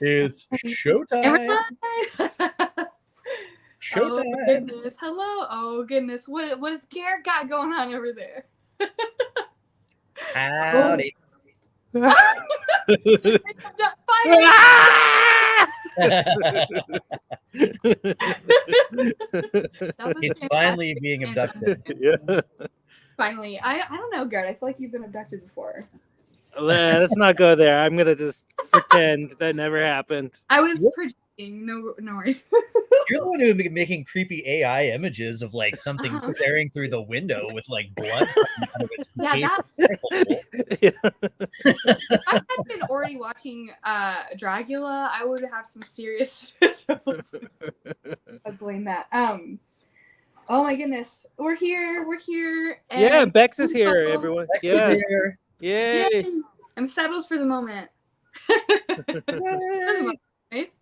It's showtime. Oh Showtime. goodness. Hello. Oh goodness. What has Garrett got going on over there? Howdy. He's finally being abducted. Yeah. Finally. I don't know, Garrett. I feel like you've been abducted before. Let's not go there. I'm gonna just pretend that never happened. I was projecting. No worries. You're the one who was making creepy AI images of like something staring through the window with like blood coming out of its If I had been already watching Dracula, I would have some serious troubles. I blame that. Oh my goodness. We're here. And yeah, Bex is here, everyone. Bex is here. Yay. I'm settled for the moment. Nice.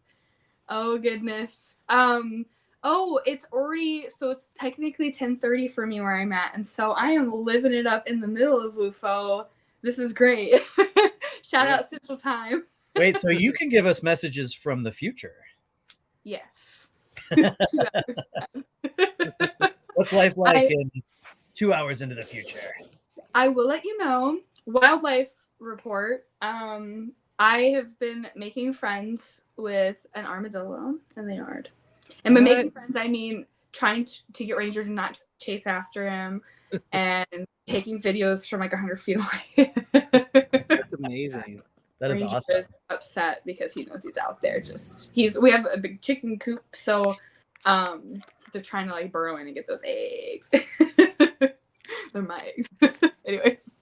Oh goodness. Oh, it's already, so it's technically 10:30 for me where I'm at, and so I am living it up in the middle of WUFO. This is great. Shout out Central Time. Wait, so you can give us messages from the future? Yes. 2 hours. What's life like in 2 hours into the future? I will let you know. Wildlife report. I have been making friends with an armadillo in the yard. And by making friends, I mean trying to get Ranger to not chase after him and taking videos from like 100 feet away. That's amazing. That is Ranger awesome. is upset because he knows he's out there. We have a big chicken coop, so they're trying to like burrow in and get those eggs. They're my eggs. Anyways.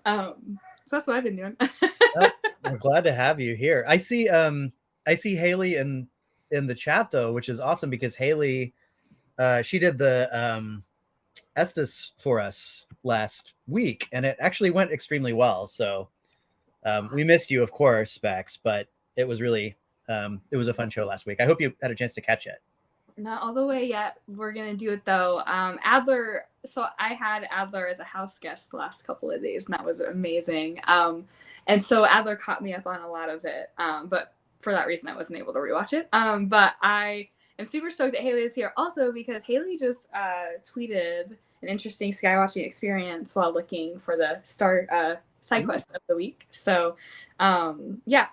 So that's what I've been doing. I'm glad to have you here. I see Haley in the chat though, which is awesome because Haley she did the Estes for us last week and it actually went extremely well. So we missed you, of course, Bex, but it was really it was a fun show last week. I hope you had a chance to catch it. Not all the way yet. We're gonna do it though. Adler. So I had Adler as a house guest the last couple of days, and that was amazing. And so Adler caught me up on a lot of it. But for that reason, I wasn't able to rewatch it. But I am super stoked that Haley is here, also because Haley just tweeted an interesting skywatching experience while looking for the side quest of the week. So, yeah,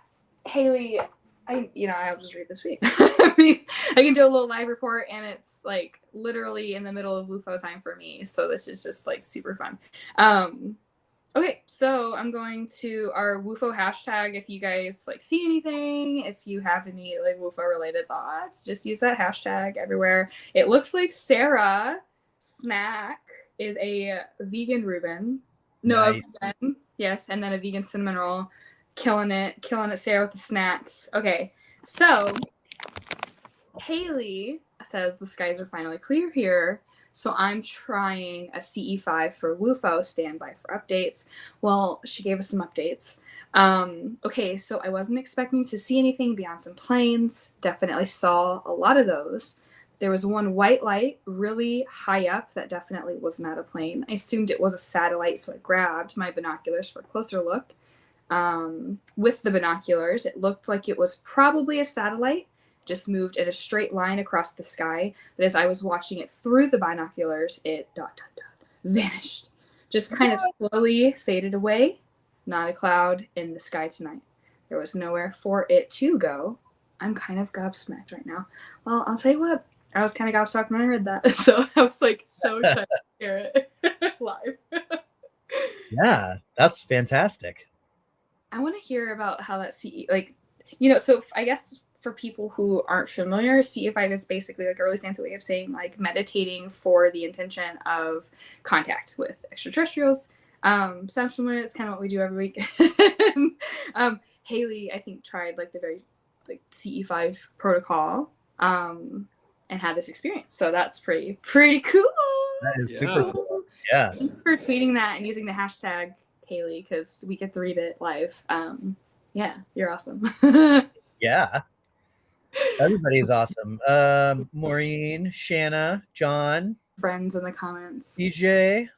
Haley. I'll just read this week. I mean, I can do a little live report, and it's like literally in the middle of WUFO time for me. So this is just like super fun. Okay, so I'm going to our WUFO hashtag. If you guys like see anything, if you have any like WUFO related thoughts, just use that hashtag everywhere. It looks like Sarah Snack is a vegan Reuben. No, nice. a vegan, yes, and then a vegan cinnamon roll. Killing it, Sarah with the snacks. Okay, so Haley says the skies are finally clear here, so I'm trying a CE5 for WUFO. Standby for updates. Well, she gave us some updates. Okay, so I wasn't expecting to see anything beyond some planes. Definitely saw a lot of those. There was one white light really high up that definitely was not a plane. I assumed it was a satellite, so I grabbed my binoculars for a closer look. With the binoculars, it looked like it was probably a satellite, just moved in a straight line across the sky. But as I was watching it through the binoculars, it vanished. Just kind of slowly faded away. Not a cloud in the sky tonight. There was nowhere for it to go. I'm kind of gobsmacked right now. Well, I'll tell you what, I was kind of gobsmacked when I heard that. So I was like so excited to hear it live. Yeah, that's fantastic. I want to hear about how that CE, so I guess for people who aren't familiar, CE5 is basically like a really fancy way of saying like meditating for the intention of contact with extraterrestrials. Sounds familiar? It's kind of what we do every week. Haley, I think, tried like the very like CE5 protocol and had this experience. So that's pretty cool. That is super cool. Yeah. Thanks for tweeting that and using the hashtag Haley, because we get to read it live. Yeah, you're awesome. Yeah, everybody's awesome. Maureen, Shanna, John, friends in the comments. DJ,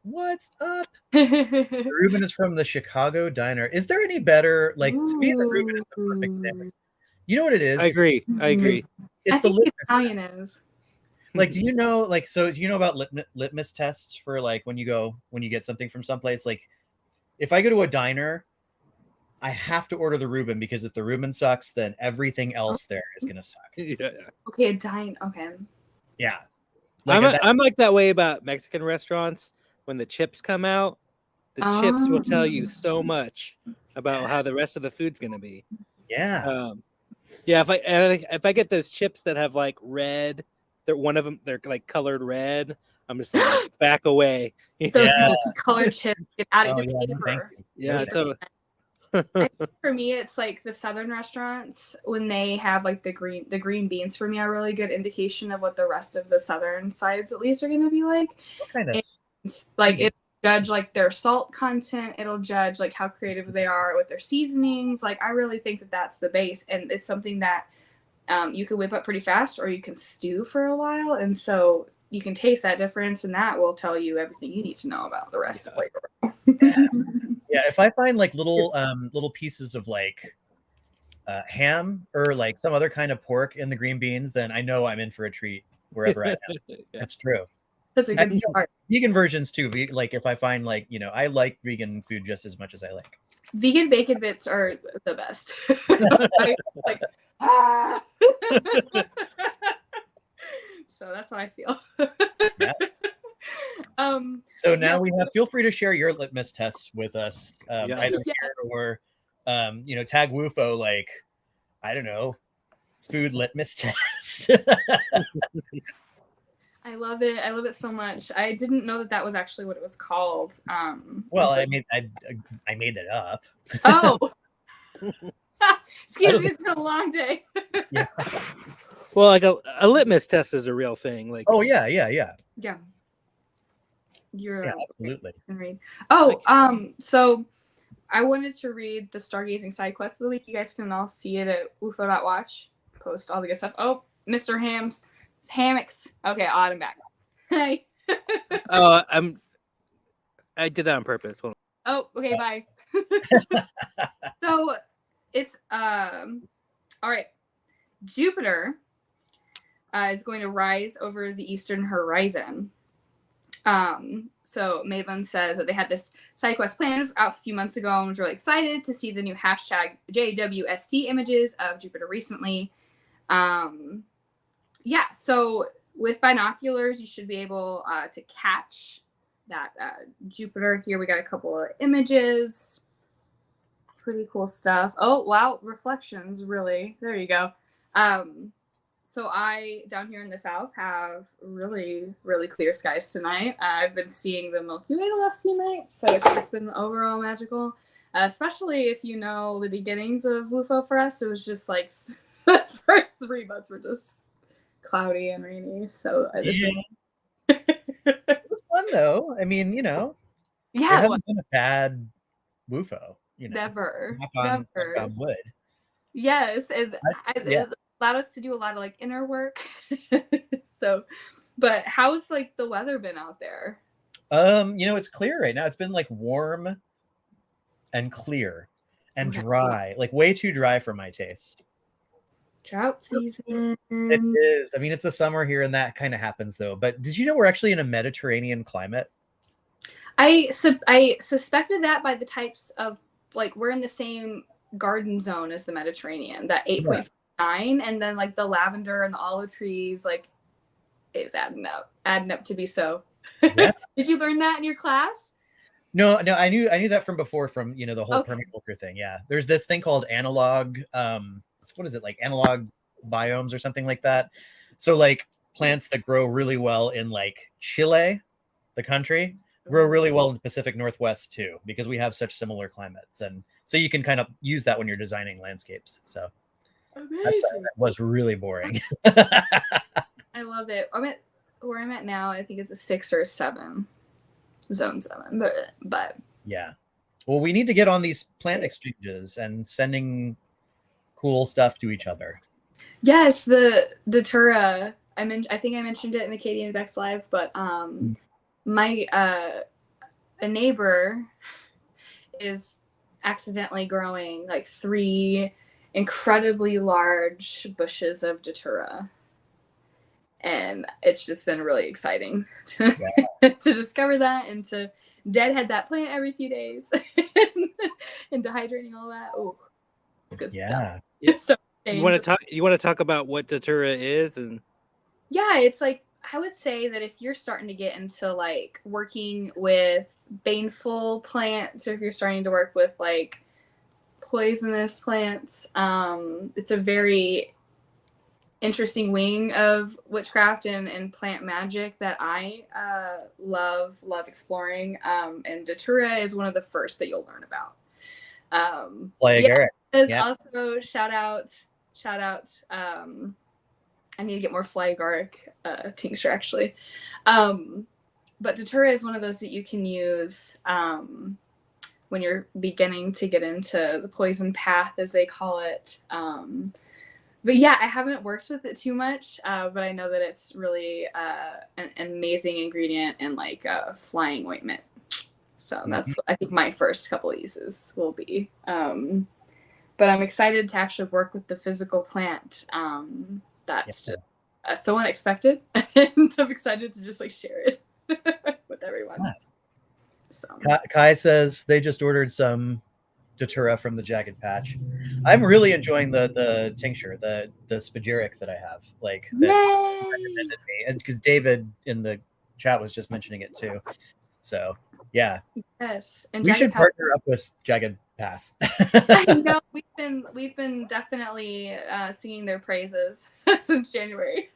What's up? Reuben is from the Chicago Diner. Is there any better, like, to me, the Reuben is the perfect thing. You know what it is? I agree. I agree. It's I think the the Italian is. like, do you know, like, so do you know about litmus tests for, like, when you get something from someplace? Like, if I go to a diner, I have to order the Reuben, because if the Reuben sucks, then everything else there is gonna suck. Yeah. Okay, a dine. Okay. Yeah. Like, I'm like that way about Mexican restaurants. When the chips come out, the chips will tell you so much about how the rest of the food's gonna be. yeah. Yeah, if I get those chips that have like red, they're like colored red. I'm just like back away. Those Yeah. multicolored chips get out of Oh, the yeah, no, thank paper. you. Yeah, No, totally. I think for me, it's like the southern restaurants when they have like the green beans. For me, are a really good indication of what the rest of the southern sides at least are going to be like. what kind of It's like it judge like their salt content. It'll judge like how creative they are with their seasonings. Like I really think that that's the base, and it's something that you can whip up pretty fast, or you can stew for a while, and so you can taste that difference, and that will tell you everything you need to know about the rest of flavor. Yeah, if I find like little pieces of like ham or like some other kind of pork in the green beans, then I know I'm in for a treat wherever I am. Yeah. It's true. That's a good start. Vegan versions too. Like if I find like, I like vegan food just as much as I like. Vegan bacon bits are the best. like, ah. So that's how I feel. Yeah. So now we have, feel free to share your litmus tests with us, either here or, tag WUFO, like, I don't know, food litmus tests. I love it. I love it so much. I didn't know that was actually what it was called. Well, I mean, I made that up. Oh, excuse me. It's been a long day. Yeah. Well, like a litmus test is a real thing. Like, oh yeah. Yeah. Yeah, absolutely. Read. Oh, so I wanted to read the Stargazing side quest of the week. You guys can all see it at UFO.watch. Post all the good stuff. Oh, Mr. Hammocks. Okay, I'm back. Hey. Oh, I did that on purpose. Hold on. Oh, okay, bye. So it's all right. Jupiter is going to rise over the eastern horizon. So Maitland says that they had this side quest planned out a few months ago and was really excited to see the new hashtag JWST images of Jupiter recently. Yeah, so with binoculars, you should be able to catch that Jupiter. Here we got a couple of images. Pretty cool stuff. Oh, wow, reflections, really. There you go. So I, down here in the south, have really, really clear skies tonight. I've been seeing the Milky Way the last few nights, so it's just been overall magical. Especially if you know the beginnings of WUFO for us. It was just like the first 3 months were just cloudy and rainy. So It was fun though. I mean, yeah, it hasn't been a bad WUFO. Never. Knock on wood. Yes, and it allowed us to do a lot of like inner work. So, but how's like the weather been out there? It's clear right now. It's been like warm and clear and dry, like way too dry for my taste. Drought season. It is. I mean, it's the summer here, and that kind of happens though. But did you know we're actually in a Mediterranean climate? I suspected that by the types of like we're in the same garden zone as the Mediterranean, that 8.9, and then like the lavender and the olive trees, like it was adding up to be so. Yeah. Did you learn that in your class? No, I knew that from before, from the whole permaculture thing. Yeah, there's this thing called analog. What is it, like analog biomes or something like that? So like plants that grow really well in like Chile, the country, grow really well in the Pacific Northwest too, because we have such similar climates, and so you can kind of use that when you're designing landscapes. So that was really boring. I love it. Where I'm at now, I think it's a 6 or a 7, zone 7, but yeah. Well, we need to get on these plant exchanges and sending cool stuff to each other. Yes, the Datura. I think I mentioned it in the Katie and Bex live, but my a neighbor is accidentally growing like 3 incredibly large bushes of datura. And it's just been really exciting to, to discover that and to deadhead that plant every few days and dehydrating all that. Oh, good stuff. Yeah. So you want to talk about what datura is? And yeah, it's like, I would say that if you're starting to get into like working with baneful plants, or if you're starting to work with like poisonous plants, it's a very interesting wing of witchcraft and plant magic that I love exploring. And datura is one of the first that you'll learn about. Also shout out. I need to get more fly agaric tincture actually. But datura is one of those that you can use when you're beginning to get into the poison path, as they call it. But yeah, I haven't worked with it too much, but I know that it's really an amazing ingredient in like a flying ointment. So that's I think my first couple of uses will be. But I'm excited to actually work with the physical plant. That's just so unexpected, and I'm excited to just like share it with everyone. So Kai says they just ordered some datura from the Jagged Patch. I'm really enjoying the tincture, the spagyric that I have, like that recommended me, and because David in the chat was just mentioning it too. So yeah, yes, and we should partner up with Jagged Path. I know we've been definitely singing their praises since January.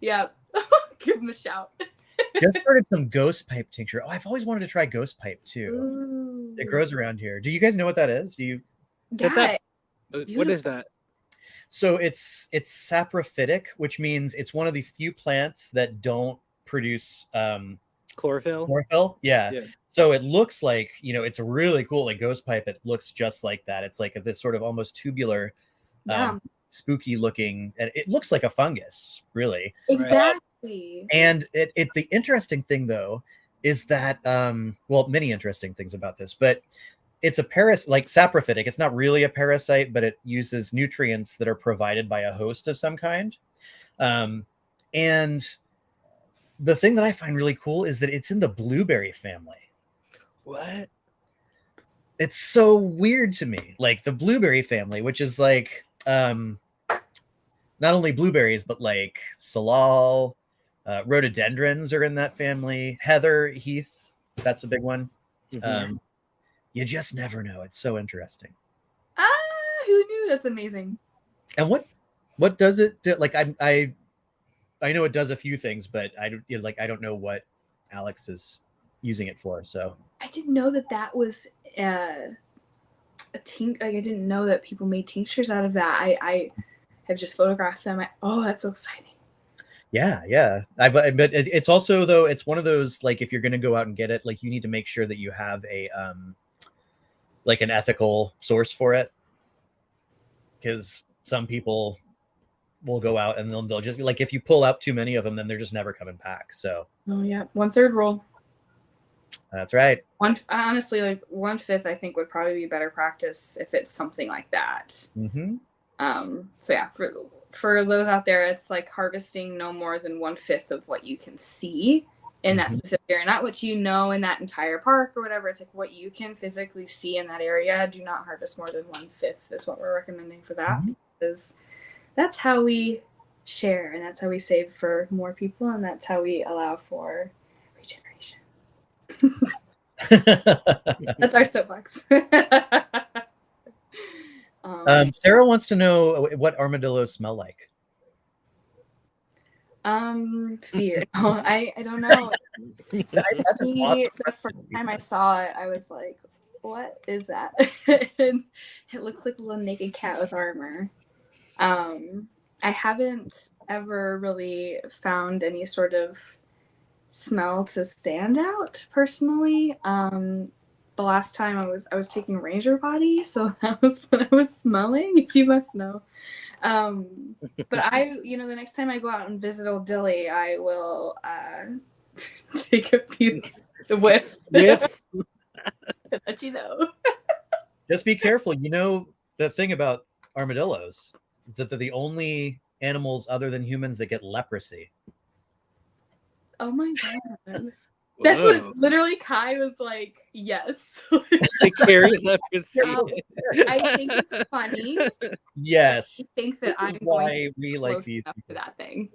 Yeah. Give them a shout. Just started some ghost pipe tincture. Oh, I've always wanted to try ghost pipe too. Ooh. It grows around here. Do you guys know what that is? Do you? Yeah. What is that? So it's saprophytic, which means it's one of the few plants that don't produce chlorophyll. Yeah. So it looks like, it's a really cool like ghost pipe. It looks just like that. It's like this sort of almost tubular, spooky looking, and it looks like a fungus, really. Exactly. And the interesting thing though is that many interesting things about this, but it's a like saprophytic. It's not really a parasite, but it uses nutrients that are provided by a host of some kind. And the thing that I find really cool is that it's in the blueberry family. What? It's so weird to me. Like the blueberry family, which is like not only blueberries, but like salal, rhododendrons are in that family. Heather, heath, that's a big one. You just never know. It's so interesting. Who knew? That's amazing. And what does it do? Like I know it does a few things, but I don't know what Alex is using it for. So I didn't know that was a like I didn't know that people made tinctures out of that. I have just photographed them. That's so exciting. Yeah. But it's also though, it's one of those, like, if you're going to go out and get it, like you need to make sure that you have a like an ethical source for it, because some people will go out and they'll just, like, if you pull out too many of them, then they're just never coming back. So 1/3 rule. That's right. Honestly, like 1/5 I think would probably be better practice if it's something like that. So yeah, for those out there, it's like harvesting no more than 1/5 of what you can see in that specific area, not what you know in that entire park or whatever. It's like what you can physically see in that area. Do not harvest more than 1/5 is what we're recommending for that, because that's how we share, and that's how we save for more people, and that's how we allow for regeneration. That's our soapbox. Sarah wants to know what armadillos smell like. Fear. No, I don't know. That's an awesome the first time I saw it, I was like, what is that? And it looks like a little naked cat with armor. I haven't ever really found any sort of smell to stand out personally. The last time I was taking Ranger Body, so that was what I was smelling, if you must know. But the next time I go out and visit Old Dilly, I will take a few The whiffs. Whiffs. Let you know. Just be careful. You know, the thing about armadillos is that they're the only animals other than humans that get leprosy. Oh my god. That's Whoa. what literally Kai was like, yes. They carry leprosy. I think it's funny. Yes. I think that This is I'm going why we like close these enough to people. that thing.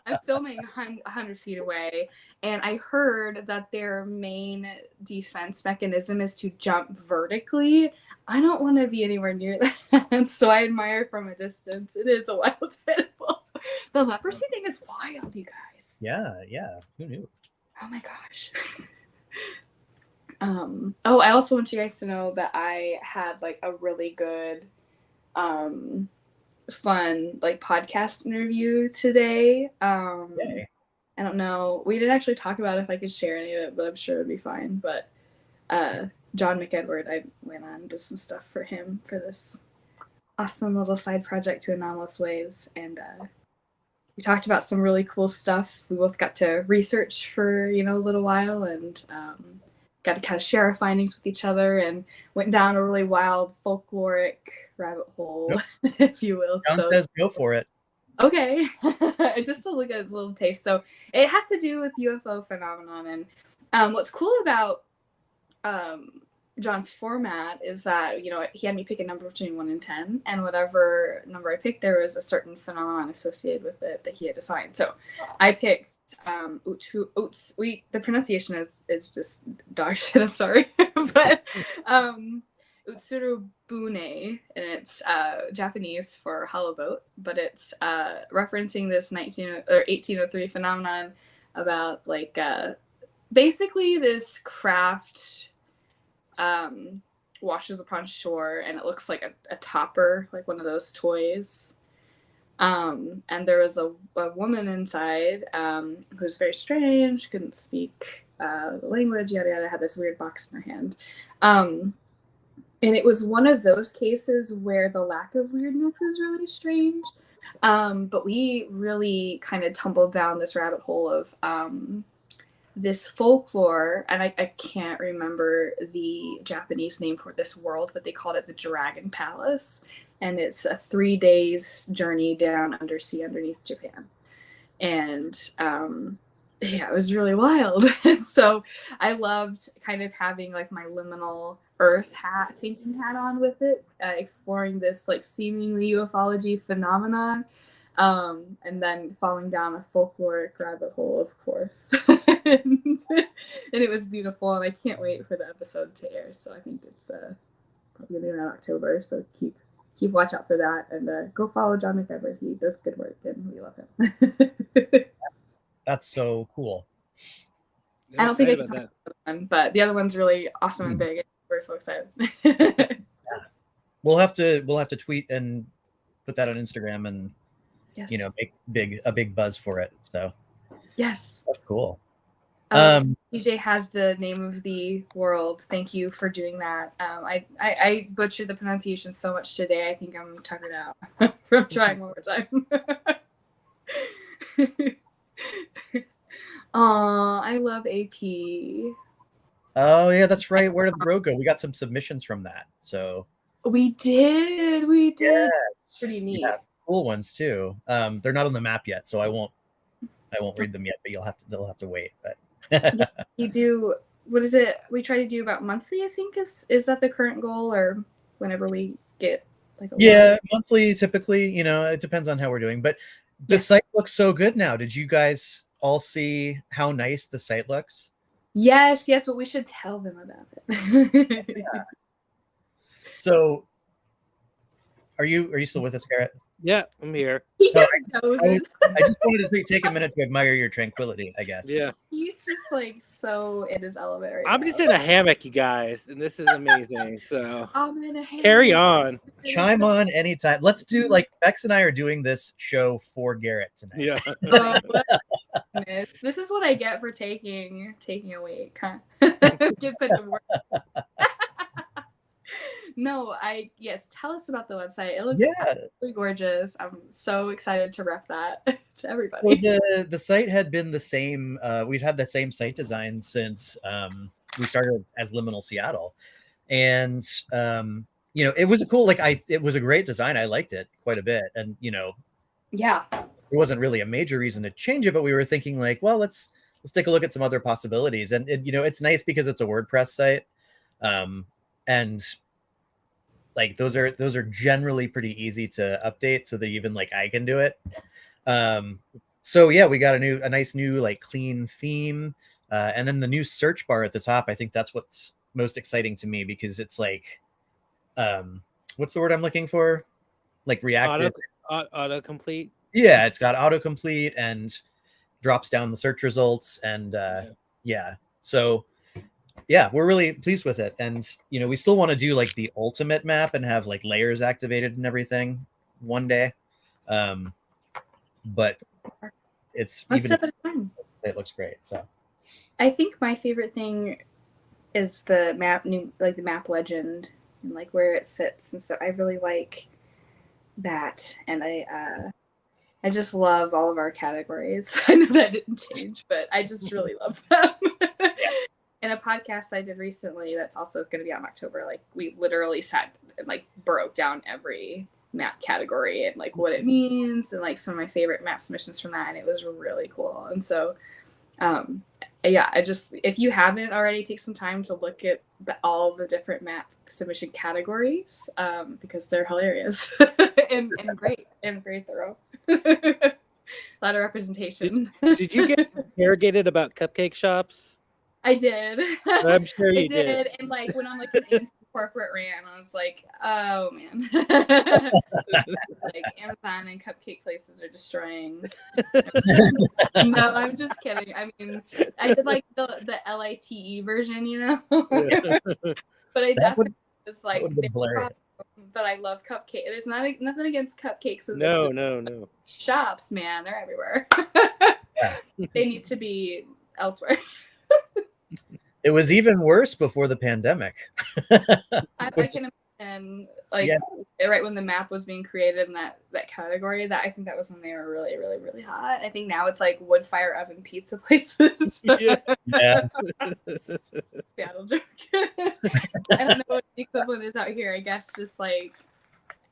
I'm filming 100 feet away, and I heard that their main defense mechanism is to jump vertically. I don't want to be anywhere near that, so I admire from a distance. It is a wild animal. The leprosy thing is wild, you guys. Yeah. Who knew? Oh my gosh. Oh, I also want you guys to know that I had like a really good fun like podcast interview today. Yay. I don't know. We didn't actually talk about if I could share any of it, but I'm sure it'd be fine. But John McEdward, I went on and did some stuff for him for this awesome little side project to Anomalous Waves, and we talked about some really cool stuff. We both got to research for a little while, and got to kind of share our findings with each other, and went down a really wild folkloric rabbit hole, if you will. John says go for it. Okay. Just to look at a little taste. So it has to do with UFO phenomenon, and what's cool about John's format is that he had me pick a number between 1 and 10, and whatever number I picked, there was a certain phenomenon associated with it that he had assigned. So I picked the pronunciation is just dog shit, I'm sorry. But Utsurubune, and it's Japanese for hollow boat, but it's referencing this 1803 phenomenon about like basically this craft washes upon shore, and it looks like a topper, like one of those toys. And there was a woman inside who's very strange, couldn't speak the language, yada yada, had this weird box in her hand. And it was one of those cases where the lack of weirdness is really strange. But we really kind of tumbled down this rabbit hole of this folklore, and I can't remember the Japanese name for this world, but they called it the Dragon Palace. And it's a 3 days journey down undersea underneath Japan. And it was really wild. So I loved kind of having like my liminal earth thinking hat on with it, exploring this like seemingly ufology phenomenon, and then falling down a folkloric rabbit hole, of course. And it was beautiful, and I can't wait for the episode to air. So I think it's probably gonna be around October. So keep watch out for that, and go follow John McEdward. He does good work, and we love him. That's so cool. I don't think I can talk about the other one, but the other one's really awesome and big. We're so excited. We'll have to tweet and put that on Instagram, and Yes. make a big buzz for it. So Yes. that's cool. DJ has the name of the world. Thank you for doing that. I butchered the pronunciation so much today. I think I'm tuckered out from trying one more time. Aw, I love AP. Oh yeah, that's right. Where did the road go? We got some submissions from that. So We did. yes. Pretty neat. Yes, cool ones too. They're not on the map yet, so I won't read them yet, but they'll have to wait. But You do, what is it we try to do about monthly, I think is that the current goal, or whenever we get like monthly typically, it depends on how we're doing, but the site looks so good now. Did you guys all see how nice the site looks? Yes, but we should tell them about it. Yeah. So are you still with us, Garrett? Yeah, I'm here. He's No, dozing. I just wanted to take a minute to admire your tranquility, I guess. Yeah. He's just like so in his element right I'm now. just in a hammock, you guys, and this is amazing. So I'm in a hammock. carry on. Chime on anytime. Let's do like Bex and I are doing this show for Garrett tonight. Yeah. Oh, this is what I get for taking a week, huh? Get put to work. No, yes, tell us about the website. It looks Yeah. absolutely gorgeous. I'm so excited to rep that to Well, everybody. the site had been the same. We've had the same site design since we started as Liminal Seattle, and it was a cool. It was a great design. I liked it quite a bit, and Yeah. there wasn't really a major reason to change it, but we were thinking like, well, let's take a look at some other possibilities, and it's nice because it's a WordPress site, and like those are generally pretty easy to update, so that even like I can do it. So yeah, we got a nice new like clean theme, and then the new search bar at the top. I think that's what's most exciting to me, because it's like, what's the word I'm looking for? Like reactive. Autocomplete. Yeah, it's got autocomplete and drops down the search results, and yeah. So yeah, we're really pleased with it, and we still want to do like the ultimate map and have like layers activated and everything one day, but it's One even step at a time. it looks great. So I think my favorite thing is the map, the map legend and like where it sits, and so I really like that, and I just love all of our categories. I know that didn't change, but I just really love them. In a podcast I did recently that's also going to be out in October, like we literally sat and like broke down every map category and like what it means, and like some of my favorite map submissions from that, and it was really cool. And so yeah, if you haven't already, take some time to look at all the different map submission categories, because they're hilarious and great and very thorough. A lot of representation. Did you get interrogated about cupcake shops? I did. I'm sure you I did, and like went on like an anti-corporate rant. I was like, oh man, it's like Amazon and cupcake places are destroying. No, I'm just kidding. I mean, I did like the LITE version, but I definitely was like, but I love cupcake. There's nothing against cupcakes. No. Shops, man, they're everywhere. They need to be elsewhere. it was even worse before the pandemic. I can imagine, like, right when the map was being created in that category, that I think that was when they were really, really, really hot. I think now it's like wood fire oven pizza places. Yeah. Seattle joke. I don't know what the equivalent is out here. I guess just like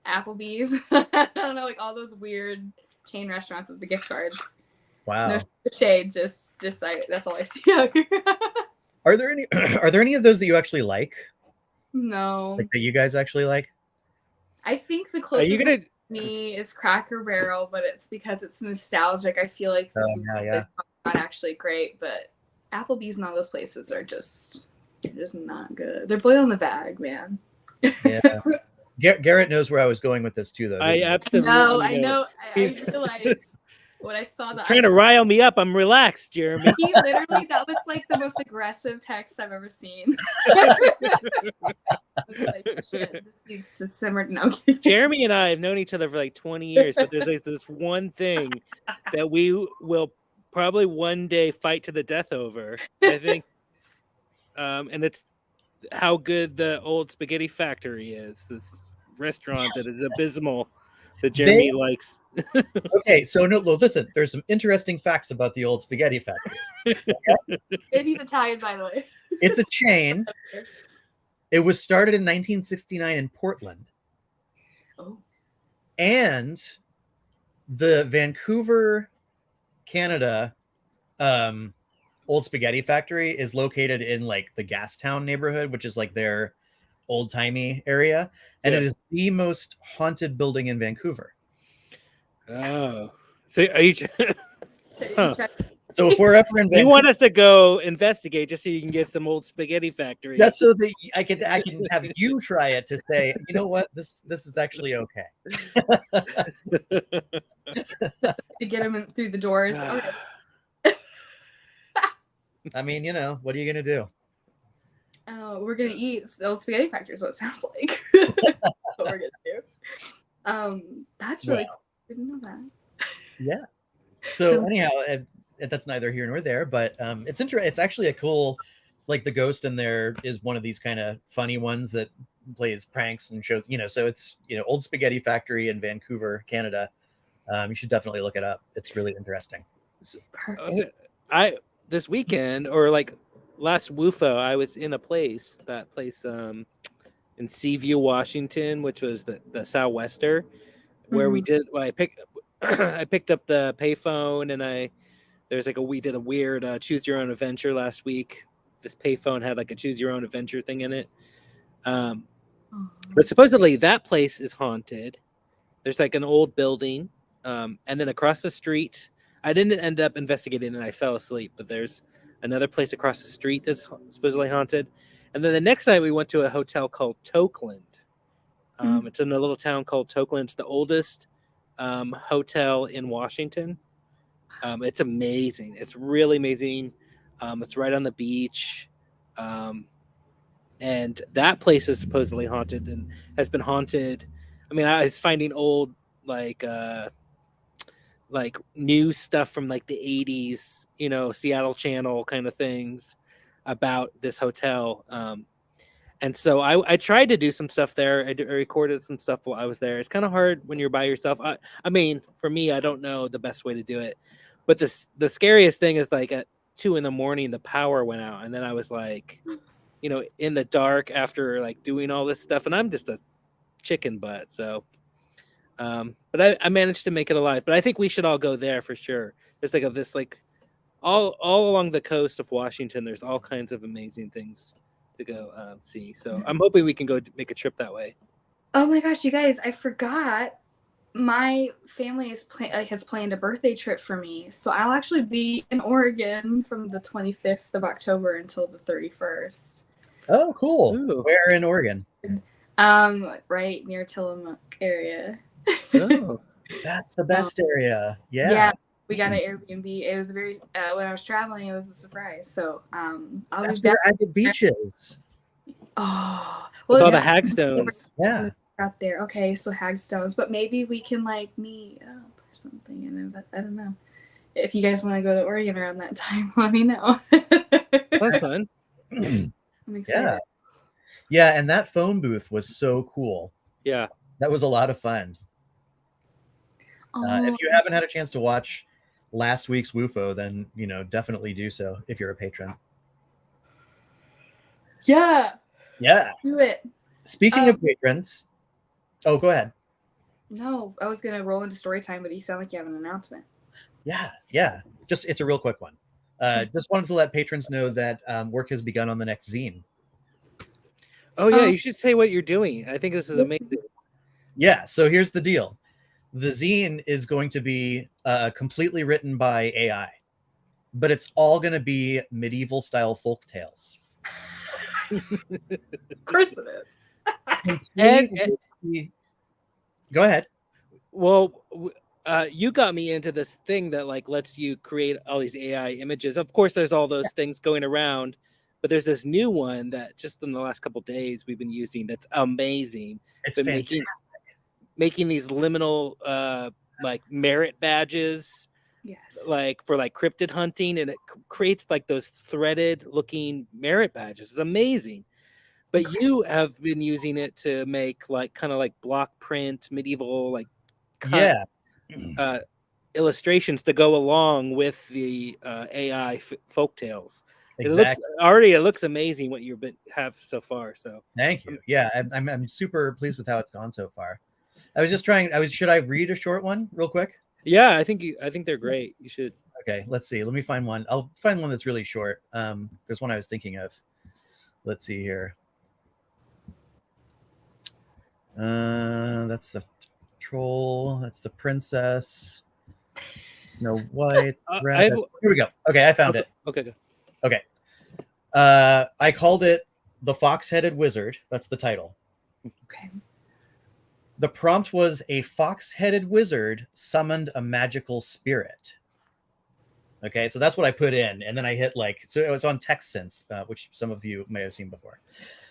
Applebee's. I don't know, like all those weird chain restaurants with the gift cards. Wow. No shade, just like that's all I see out here. Are there any of those that you actually like? No. Like that you guys actually like? I think the closest to me is Cracker Barrel, but it's because it's nostalgic. I feel like the food is not actually great, but Applebee's and all those places are just not good. They're boiled in the bag, man. Yeah. Garrett knows where I was going with this too, though. I absolutely I know. I realized when I saw that. Trying to rile me up. I'm relaxed, Jeremy. He literally, that was like the most aggressive text I've ever seen. Like, shit, this needs to simmer. No. Jeremy and I have known each other for like 20 years, but there's like this one thing that we will probably one day fight to the death over, I think. And it's how good the Old Spaghetti Factory is. This restaurant that is abysmal that Jeremy likes. Okay, so no, listen, there's some interesting facts about the Old Spaghetti Factory. And he's Italian, by the way. It's a chain. It was started in 1969 in Portland. Oh. And the Vancouver, Canada, Old Spaghetti Factory is located in like the Gastown neighborhood, which is like their old-timey area, and it is the most haunted building in Vancouver. Oh, so are you? So if we're ever in Vancouver, you want us to go investigate just so you can get some Old Spaghetti Factory? That's so that I can have you try it to say, you know what, this is actually okay. To get him in through the doors. Okay. I mean, what are you gonna do? Oh, we're gonna eat the Old Spaghetti Factory is what it sounds like. That's what we're gonna do. That's really cool. Didn't know that. Yeah. So anyhow, that's neither here nor there, but it's actually a cool, like the ghost in there is one of these kind of funny ones that plays pranks and shows, so it's, Old Spaghetti Factory in Vancouver, Canada. You should definitely look it up. It's really interesting. I this weekend, or like last WUFO, I was in that place in Seaview, Washington, which was the Southwester, where we did. Well, I picked up the payphone, and we did a weird choose your own adventure last week. This payphone had like a choose your own adventure thing in it. But supposedly that place is haunted. There's like an old building, and then across the street, I didn't end up investigating and I fell asleep, but there's another place across the street that's supposedly haunted. And then the next night we went to a hotel called Tokeland. It's in a little town called Tokeland. It's the oldest hotel in Washington. It's amazing. It's really amazing. It's right on the beach. And that place is supposedly haunted and has been haunted. I mean, I was finding old like news stuff from like the 80s, Seattle Channel kind of things about this hotel. And so I tried to do some stuff there. I recorded some stuff while I was there. It's kind of hard when you're by yourself. I mean, for me, I don't know the best way to do it. But the scariest thing is like at 2 a.m, the power went out. And then I was like, in the dark after like doing all this stuff. And I'm just a chicken butt. So, but I managed to make it alive. But I think we should all go there for sure. There's like all along the coast of Washington. There's all kinds of amazing things to go see. So I'm hoping we can go make a trip that way. Oh my gosh, you guys, I forgot. My family has planned a birthday trip for me. So I'll actually be in Oregon from the 25th of October until the 31st. Oh, cool. Ooh. Where in Oregon? Right near Tillamook area. Oh. That's the best area. Yeah. Yeah, we got an Airbnb. It was very when I was traveling, it was a surprise. So I'll That's be where back. at the beaches. Oh, With all the yeah. hagstones. Yeah. Out there. Okay, so hagstones, but maybe we can like meet up or something. And I don't know. If you guys want to go to Oregon around that time, let me know. That's fun. I'm excited. Yeah, and that phone booth was so cool. Yeah. That was a lot of fun. If you haven't had a chance to watch last week's WUFO, then definitely do so if you're a patron. Yeah. Do it. Speaking of patrons, oh, go ahead. No, I was gonna roll into story time, but you sound like you have an announcement. Yeah. Just it's a real quick one. Just wanted to let patrons know that work has begun on the next zine. Oh yeah, you should say what you're doing. I think this is amazing. Yeah, so here's the deal. The zine is going to be completely written by AI, but it's all going to be medieval style folk tales. Of course it is. And go ahead. Well, you got me into this thing that like lets you create all these AI images. Of course, there's all those things going around, but there's this new one that just in the last couple of days we've been using. That's amazing. It's fantastic. Making these liminal like merit badges, like for like cryptid hunting, and it creates like those threaded looking merit badges. It's amazing. But you have been using it to make like kind of like block print medieval like cut, illustrations to go along with the AI folktales. Exactly. It looks amazing what you have so far. So thank you. Yeah, I'm super pleased with how it's gone so far. I was just trying. Should I read a short one real quick? Yeah, I think they're great. You should. Okay, let's see. Let me find one. I'll find one that's really short. There's one I was thinking of. Let's see here. That's the troll. That's the princess. No white. Here we go. Okay, I found it. Okay, good. Okay. I called it The Fox-Headed Wizard. That's the title. Okay. The prompt was a fox-headed wizard summoned a magical spirit. Okay, so that's what I put in, and then I hit so it was on TextSynth, which some of you may have seen before.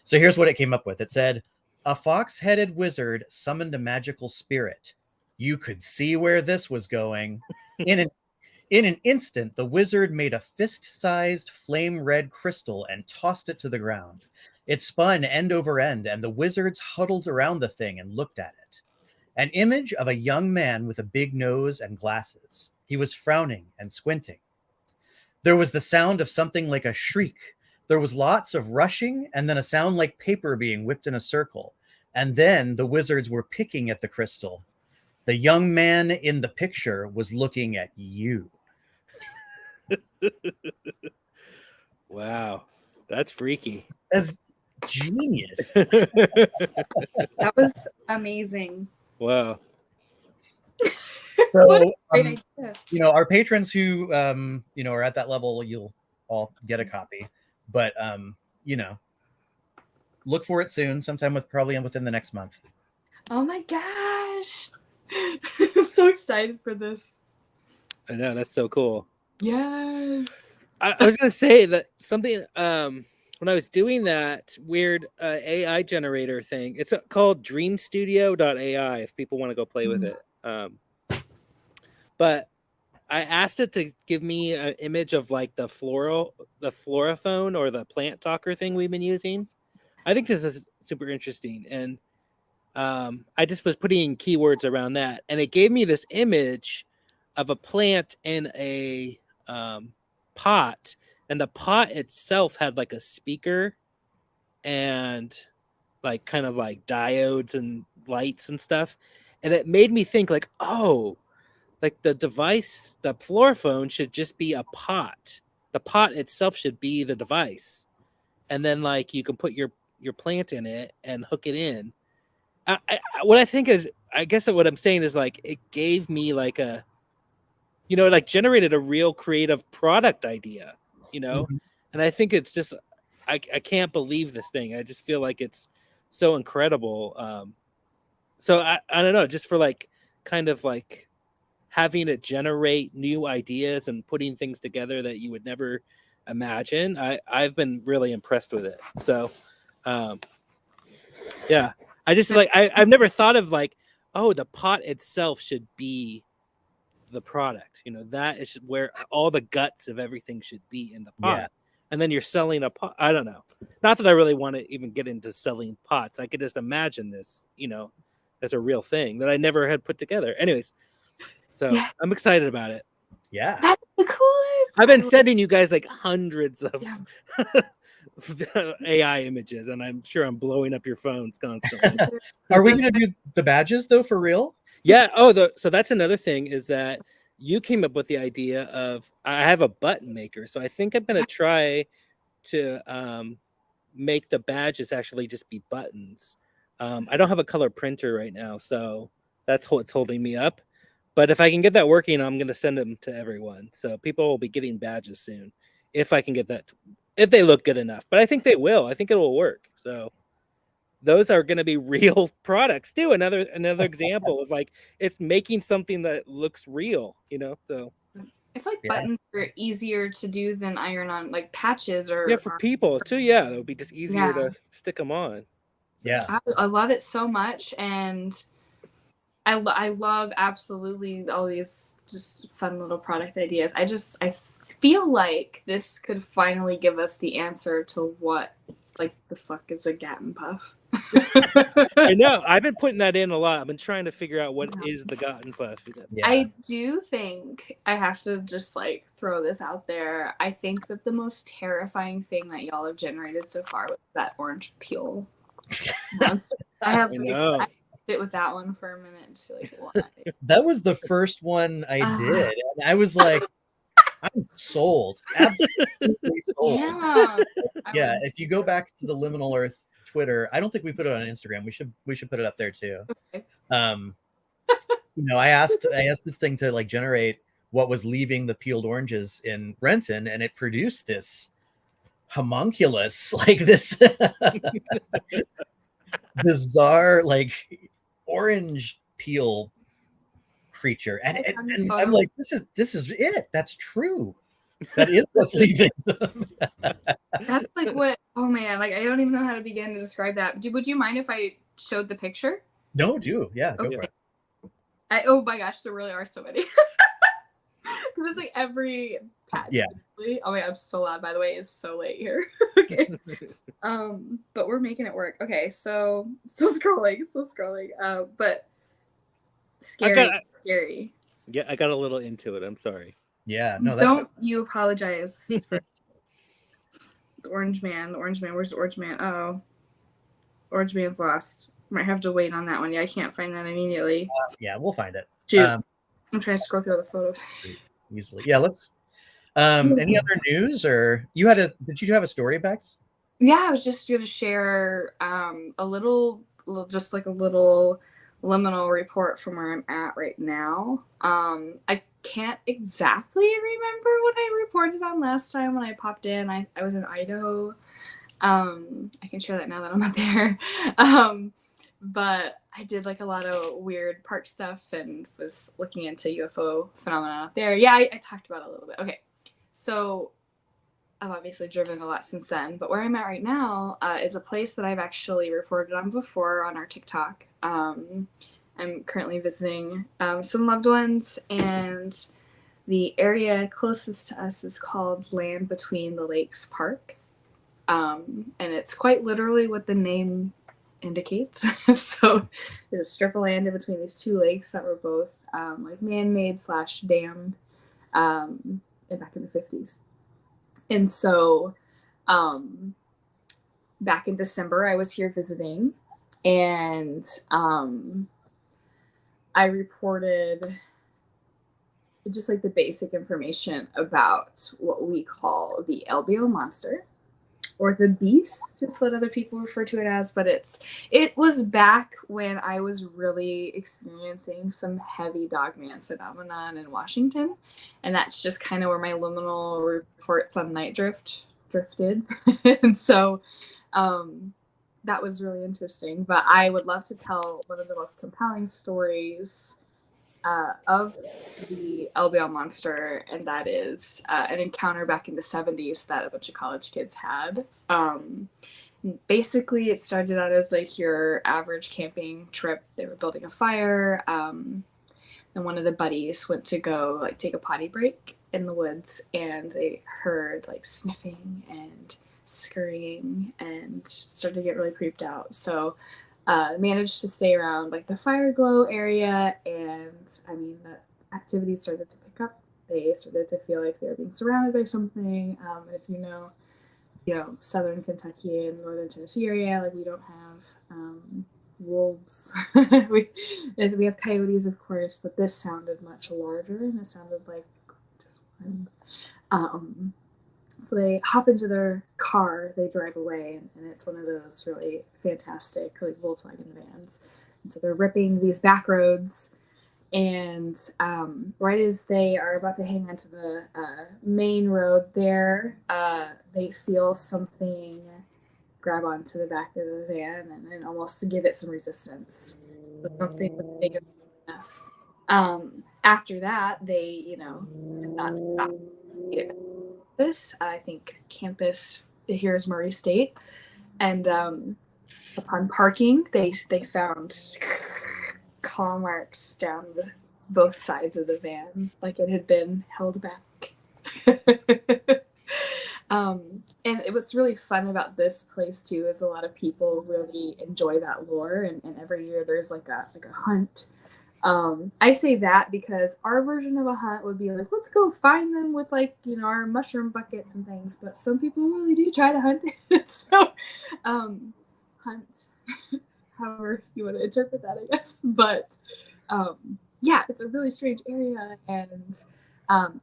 So here's what it came up with. It said, a fox-headed wizard summoned a magical spirit. You could see where this was going. In an instant, the wizard made a fist-sized flame red crystal and tossed it to the ground. It spun end over end, and the wizards huddled around the thing and looked at it. An image of a young man with a big nose and glasses. He was frowning and squinting. There was the sound of something like a shriek. There was lots of rushing, and then a sound like paper being whipped in a circle. And then the wizards were picking at the crystal. The young man in the picture was looking at you. Wow, that's freaky. That's genius. That was amazing. Wow. What So, a great idea. our patrons who, are at that level, you'll all get a copy. But, look for it soon, sometime probably within the next month. Oh my gosh. I'm so excited for this. I know, that's so cool. Yes. I was going to say that something, when I was doing that weird AI generator thing, it's called dreamstudio.ai if people want to go play with it. But I asked it to give me an image of like the floraphone or the plant talker thing we've been using. I think this is super interesting. And I just was putting in keywords around that. And it gave me this image of a plant in a pot. And the pot itself had like a speaker and like kind of like diodes and lights and stuff. And it made me think like, oh, like the device, the floraphone should just be a pot. The pot itself should be the device. And then like you can put your plant in it and hook it in. What I think is, I guess what I'm saying is like, it gave me like a, like generated a real creative product idea, Mhm. And I think it's just, I can't believe this thing. I just feel like it's so incredible. So I don't know, just for like, kind of like having it generate new ideas and putting things together that you would never imagine. I've been really impressed with it. So, yeah, I just like, I've never thought of like, oh, the pot itself should be the product. That is where all the guts of everything should be in the pot. Yeah. And then you're selling a pot. I don't know. Not that I really want to even get into selling pots. I could just imagine this, as a real thing that I never had put together. Anyways, so Yeah. I'm excited about it. Yeah. That's the coolest. I've been sending you guys like hundreds of AI images, and I'm sure I'm blowing up your phones constantly. Are we going to do the badges though for real? Yeah. Oh, so that's another thing is that you came up with the idea of, I have a button maker. So I think I'm going to try to make the badges actually just be buttons. I don't have a color printer right now, so that's what's holding me up. But if I can get that working, I'm going to send them to everyone. So people will be getting badges soon if I can get that, if they look good enough. But I think they will. I think it will work. So those are going to be real products too. Another example of like, it's making something that looks real, so. I feel like buttons are easier to do than iron-on, like patches or. Yeah, for people too. Yeah, it would be just easier to stick them on. So. Yeah. I love it so much. And I love absolutely all these just fun little product ideas. I feel like this could finally give us the answer to what, like, the fuck is a Gatton Puff. I know. I've been putting that in a lot. I've been trying to figure out what is the Gatton Puff. Yeah. I do think I have to just like throw this out there. I think that the most terrifying thing that y'all have generated so far was that orange peel monster. I sit with that one for a minute to like why. That was the first one I did, and I was like, I'm sold. Absolutely sold. Yeah. If you go back to the Liminal Earth Twitter, I don't think we put it on Instagram. We should put it up there too. Okay. I asked this thing to like generate what was leaving the peeled oranges in Renton, and it produced this homunculus, like this bizarre like orange peel creature, and I'm like, this is it. That's true. That is what's leaving them. That's like what, oh man, like I don't even know how to begin to describe that. Would you mind if I showed the picture? No, go for it. Oh my gosh, there really are so many. Because it's like every patch. Yeah. Oh my god, I'm so loud, by the way. It's so late here. Okay. But we're making it work. Okay, so scrolling. But scary. Yeah, I got a little into it. I'm sorry. Yeah, no, Don't you apologize for the orange man. Where's the orange man? Oh, orange man's lost. Might have to wait on that one. Yeah, I can't find that immediately. yeah, we'll find it. Shoot. I'm trying to scroll through all the photos. Easily. Yeah, let's any other news, or did you have a story, Bex? Yeah, I was just gonna share a little liminal report from where I'm at right now. I can't exactly remember what I reported on last time when I popped in. I was in Idaho. I can share that now that I'm not there. But I did like a lot of weird park stuff and was looking into UFO phenomena out there. Yeah, I talked about it a little bit. Okay, so I've obviously driven a lot since then, but where I'm at right now is a place that I've actually reported on before on our TikTok. I'm currently visiting some loved ones, and the area closest to us is called Land Between the Lakes Park. And it's quite literally what the name indicates. So there's a strip of land in between these two lakes that were both like man-made / dammed back in the 50s. And so back in December, I was here visiting, and I reported just like the basic information about what we call the LBO monster, or the beast is what other people refer to it as, but it was back when I was really experiencing some heavy dogman phenomenon in Washington, and that's just kind of where my liminal reports on night drifted. And so that was really interesting, but I would love to tell one of the most compelling stories of the LBL monster, and that is an encounter back in the 70s that a bunch of college kids had. Basically, it started out as like your average camping trip. They were building a fire, and one of the buddies went to go like take a potty break in the woods, and they heard like sniffing and scurrying and started to get really creeped out. So managed to stay around like the fire glow area, and I mean the activity started to pick up. They started to feel like they were being surrounded by something. If you know southern Kentucky and northern Tennessee area, like we don't have wolves. we have coyotes, of course, but this sounded much larger, and it sounded like just one. So they hop into their car, they drive away, and it's one of those really fantastic like Volkswagen vans. And so they're ripping these back roads, and right as they are about to hang onto the main road there, they feel something grab onto the back of the van and almost give it some resistance. So something was big enough. After that, they, did not stop. This, I think, campus here is Murray State, and upon parking, they found claw marks down both sides of the van, like it had been held back. And what's really fun about this place too is a lot of people really enjoy that lore, and every year there's like a hunt. I say that because our version of a hunt would be like, let's go find them with like, our mushroom buckets and things. But some people really do try to hunt it. So, hunt, however you want to interpret that, I guess. But yeah, it's a really strange area, and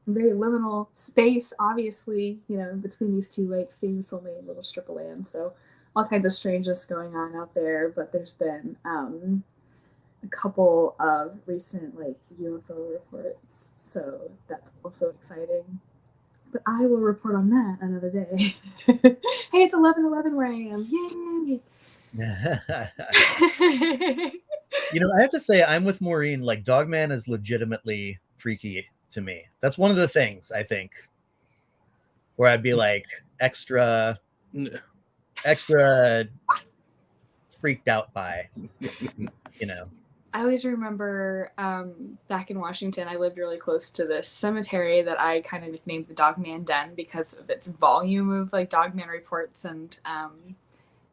very liminal space, obviously, between these two lakes being this only little strip of land. So all kinds of strangeness going on out there. But there's been a couple of recent like UFO reports, so that's also exciting. But I will report on that another day. Hey, it's 11:11 where I am. Yay! I have to say I'm with Maureen. Like Dogman is legitimately freaky to me. That's one of the things I think where I'd be like extra freaked out by, I always remember back in Washington, I lived really close to this cemetery that I kind of nicknamed the Dogman Den because of its volume of like Dogman reports. And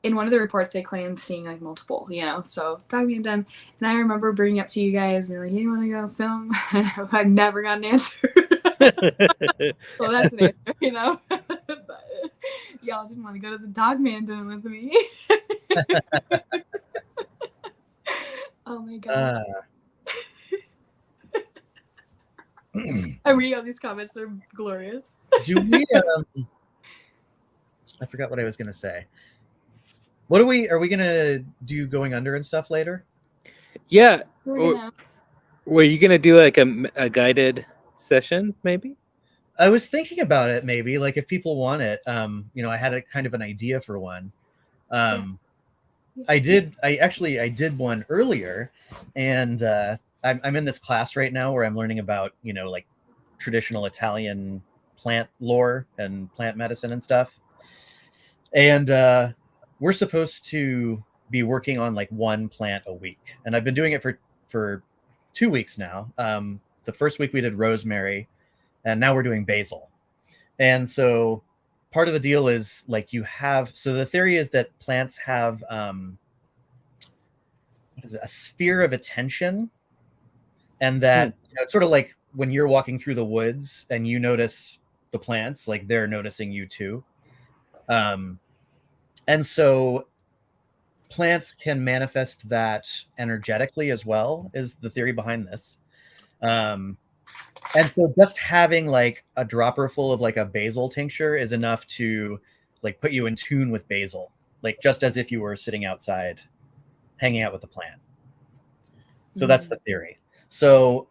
in one of the reports, they claimed seeing like multiple, so Dogman Den. And I remember bringing up to you guys and being like, hey, you want to go film? And I never got an answer. Well, that's an answer, but y'all didn't want to go to the Dogman Den with me. Oh my gosh. I'm reading all these comments. They're glorious. Do we I forgot what I was going to say. Are we going to do going under and stuff later? Yeah. Were you going to do like a guided session maybe? I was thinking about it maybe, like if people want it. I had a kind of an idea for one. I did one earlier, and I'm in this class right now where I'm learning about, like traditional Italian plant lore and plant medicine and stuff. And we're supposed to be working on like one plant a week. And I've been doing it for 2 weeks now. The first week we did rosemary, and now we're doing basil. And so part of the deal is like so the theory is that plants have a sphere of attention, and that it's sort of like when you're walking through the woods and you notice the plants, like they're noticing you too. And so plants can manifest that energetically as well, is the theory behind this. And so just having like a dropper full of like a basil tincture is enough to like put you in tune with basil, like just as if you were sitting outside hanging out with the plant. So that's the theory. So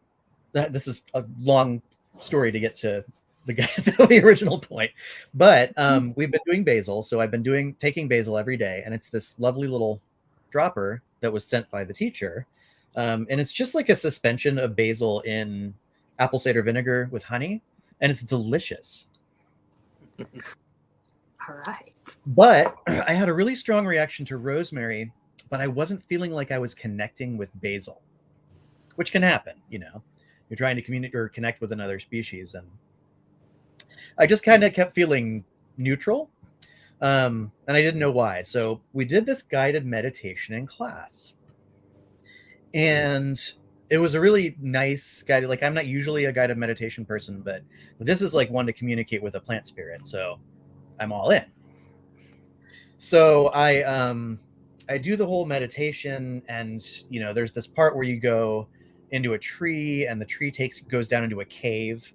this is a long story to get to the original point, but we've been doing basil. So I've been taking basil every day, and it's this lovely little dropper that was sent by the teacher. And it's just like a suspension of basil in apple cider vinegar with honey, and it's delicious. All right. But I had a really strong reaction to rosemary, but I wasn't feeling like I was connecting with basil, which can happen, You're trying to communicate or connect with another species, and I just kind of kept feeling neutral, and I didn't know why. So we did this guided meditation in class, and it was a really nice guided. Like, I'm not usually a guided meditation person, but this is like one to communicate with a plant spirit, so I'm all in. So I do the whole meditation, and there's this part where you go into a tree, and the tree goes down into a cave,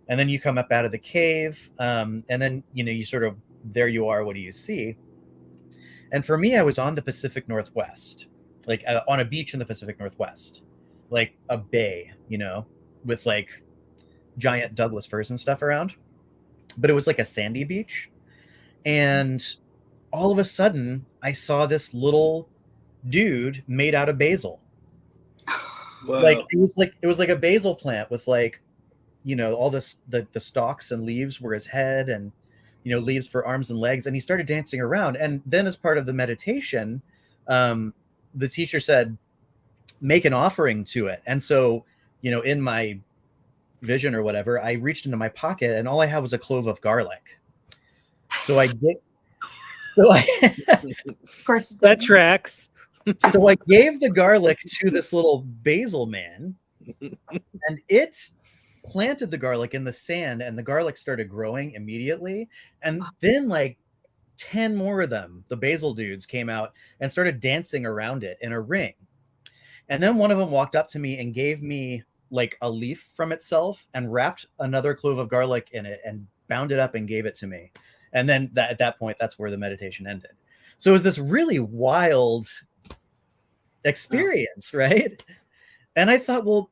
and then you come up out of the cave, and then you sort of, there you are, what do you see? And for me, I was on the Pacific Northwest, like on a beach in the Pacific Northwest, like a bay, with like giant Douglas firs and stuff around, but it was like a sandy beach. And all of a sudden I saw this little dude made out of basil. Whoa. Like it was like a basil plant with like, all this, the stalks and leaves were his head, and leaves for arms and legs, and he started dancing around. And then as part of the meditation, the teacher said, make an offering to it. And so, in my vision or whatever, I reached into my pocket, and all I had was a clove of garlic. So of course that tracks. So I gave the garlic to this little basil man, and it planted the garlic in the sand, and the garlic started growing immediately. And then like 10 more of them, the basil dudes, came out and started dancing around it in a ring. And then one of them walked up to me and gave me like a leaf from itself and wrapped another clove of garlic in it and bound it up and gave it to me. And then at that point, that's where the meditation ended. So it was this really wild experience, right? And I thought, well,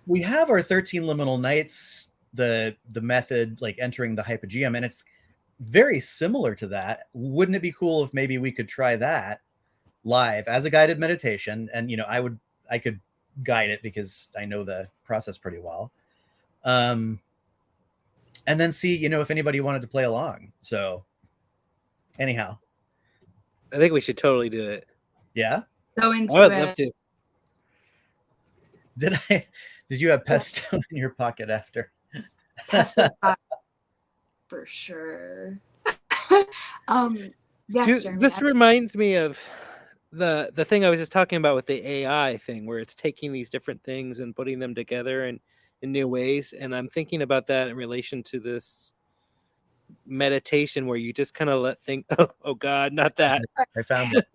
we have our 13 liminal nights, the method, like entering the hypogeum, and it's very similar to that. Wouldn't it be cool if maybe we could try that live as a guided meditation? And I could guide it because I know the process pretty well. And then see, if anybody wanted to play along. So anyhow, I think we should totally do it. Yeah. so I into would it. love to. Did you have pesto in your pocket after? Pesto pie, for sure. Yes, Jeremy. This reminds me of the thing I was just talking about with the AI thing, where it's taking these different things and putting them together in new ways. And I'm thinking about that in relation to this meditation where you just kind of let think, oh God, not that. I found it.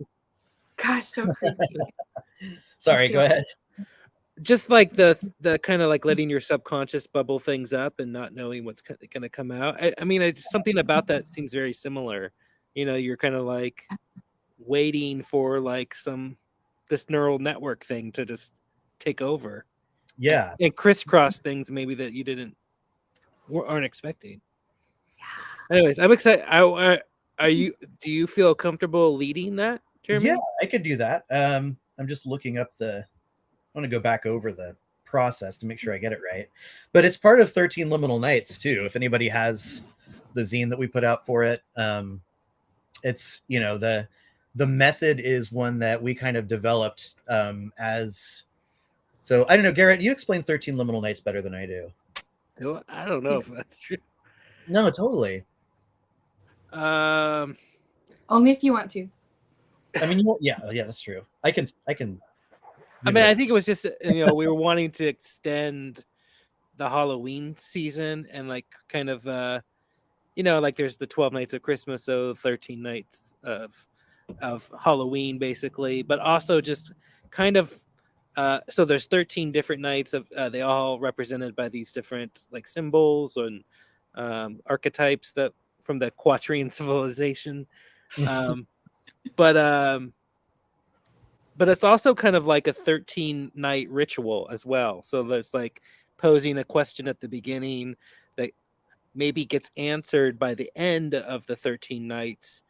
Gosh, so creepy. Sorry, go ahead. Just like the kind of like letting your subconscious bubble things up and not knowing what's going to come out. I mean, something about that seems very similar. You know, you're kind of like waiting for like this neural network thing to just take over. Yeah. And crisscross things maybe that you aren't expecting. Anyways, I'm excited. Do you feel comfortable leading that, Jeremy? Yeah, I could do that. I'm just looking up I want to go back over the process to make sure I get it right. But it's part of 13 Liminal Nights too. If anybody has the zine that we put out for it, it's, you know, the method is one that we kind of developed as. So I don't know, Garrett, you explain 13 Liminal Nights better than I do. I don't know if that's true. No, totally. Only if you want to. I mean, yeah, that's true. I can. I mean, I think it was just, you know, we were wanting to extend the Halloween season and like kind of, you know, like there's the 12 nights of Christmas, so 13 nights of Halloween basically, but also just kind of, so there's 13 different nights of, they all represented by these different like symbols and archetypes that from the Quatrian civilization. But it's also kind of like a 13-night ritual as well. So there's like posing a question at the beginning that maybe gets answered by the end of the 13 nights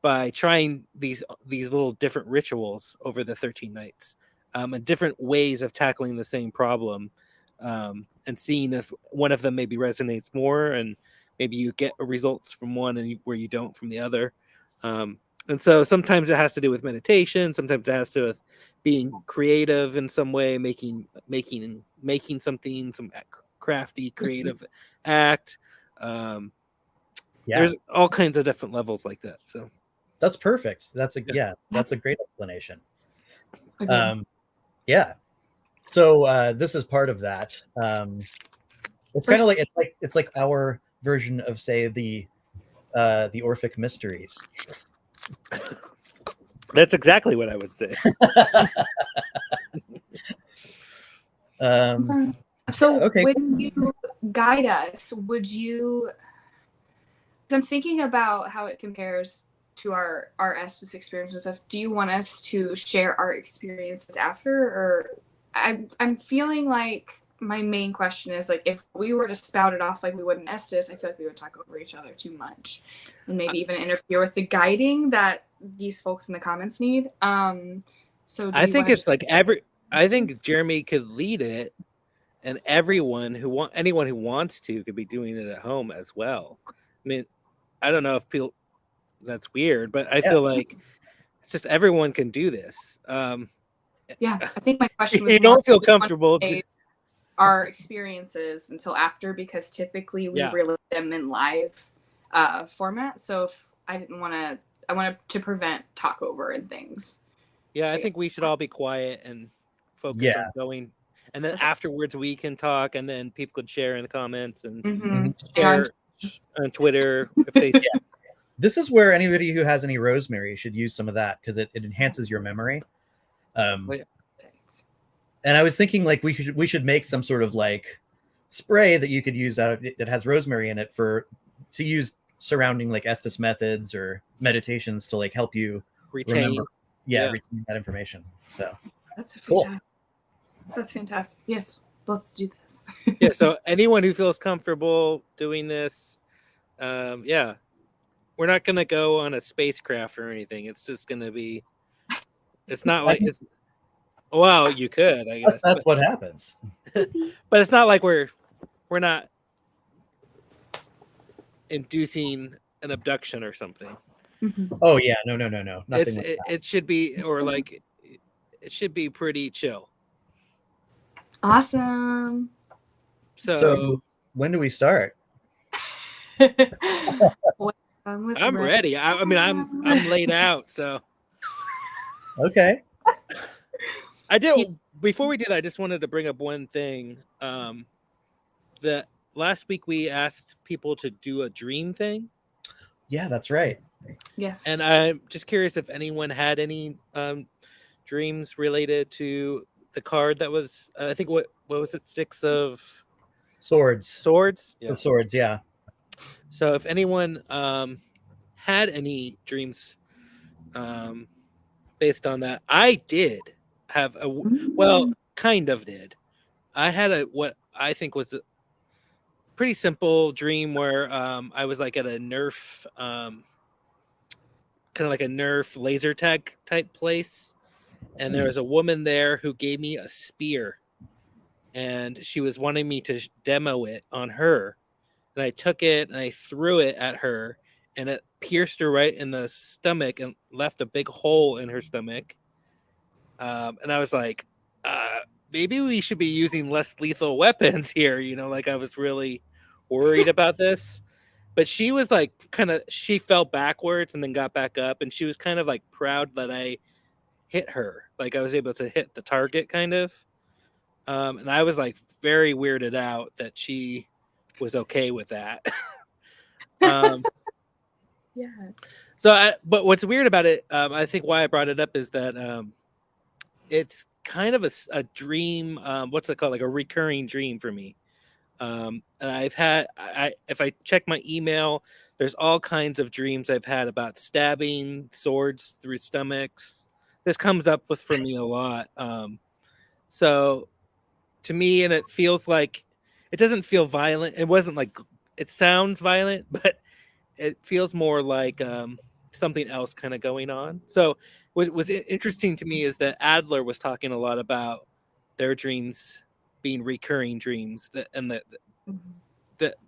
by trying these little different rituals over the 13 nights, and different ways of tackling the same problem, and seeing if one of them maybe resonates more, and maybe you get results from one and where you don't from the other. And so sometimes it has to do with meditation. Sometimes it has to do with being creative in some way, making something, some crafty, creative act. There's all kinds of different levels like that. So that's perfect. That's a great explanation. Okay. Yeah. So this is part of that. It's kind of like it's like our version of, say, the Orphic Mysteries. That's exactly what I would say. So okay. when you guide us, would you? I'm thinking about how it compares to our Estes experience and stuff. Do you want us to share our experiences after, or I'm feeling like my main question is like, if we were to spout it off like we would in Estes, I feel like we would talk over each other too much and maybe even interfere with the guiding that these folks in the comments need. So I think it's like I think Jeremy could lead it, and anyone who wants to could be doing it at home as well. I mean, I don't know if people, that's weird, but I feel like it's just everyone can do this. Yeah, I think my question was, you don't feel comfortable. Our experiences until after, because typically we relay them in live format. So if I wanted to prevent talk over and things. Yeah, I think we should all be quiet and focus on going, and then afterwards we can talk, and then people could share in the comments and share on Twitter if they. This is where anybody who has any rosemary should use some of that, because it enhances your memory. And I was thinking like we should make some sort of like spray that you could use that has rosemary in it to use surrounding like Estes methods or meditations to like help you remember. Retain that information. So that's cool. That's fantastic. Yes, let's do this. Yeah. So anyone who feels comfortable doing this, we're not gonna go on a spacecraft or anything. It's just gonna be. It's not like it's. Well, you could, I guess. That's what happens. But it's not like we're not inducing an abduction or something. Oh yeah, no, nothing. It should be, or like, it should be pretty chill. Awesome. So when do we start? I'm ready. I mean, I'm laid out. So Okay. I did. Before we do that, I just wanted to bring up one thing. That last week we asked people to do a dream thing. Yeah, that's right. Yes. And I'm just curious if anyone had any dreams related to the card that was, I think, what was it? 6 of Swords. Swords? Yeah. Of swords, yeah. So if anyone had any dreams based on that, I did have kind of did. I had what I think was a pretty simple dream where I was like at a Nerf, kind of like a Nerf laser tag type place. And there was a woman there who gave me a spear. And she was wanting me to demo it on her. And I took it and I threw it at her. And it pierced her right in the stomach and left a big hole in her stomach. And I was like, maybe we should be using less lethal weapons here. You know, like I was really worried about this. But she was like she fell backwards and then got back up. And she was kind of like proud that I hit her. Like I was able to hit the target kind of. And I was like very weirded out that she was okay with that. Yeah. So, but what's weird about it, I think why I brought it up is that it's kind of a dream. What's it called? Like a recurring dream for me. And I've had, if I check my email, there's all kinds of dreams I've had about stabbing swords through stomachs. This comes up for me a lot. So to me, and it feels like, it doesn't feel violent. It wasn't like, it sounds violent, but it feels more like something else kind of going on. So what was interesting to me is that Adler was talking a lot about their dreams being recurring dreams, that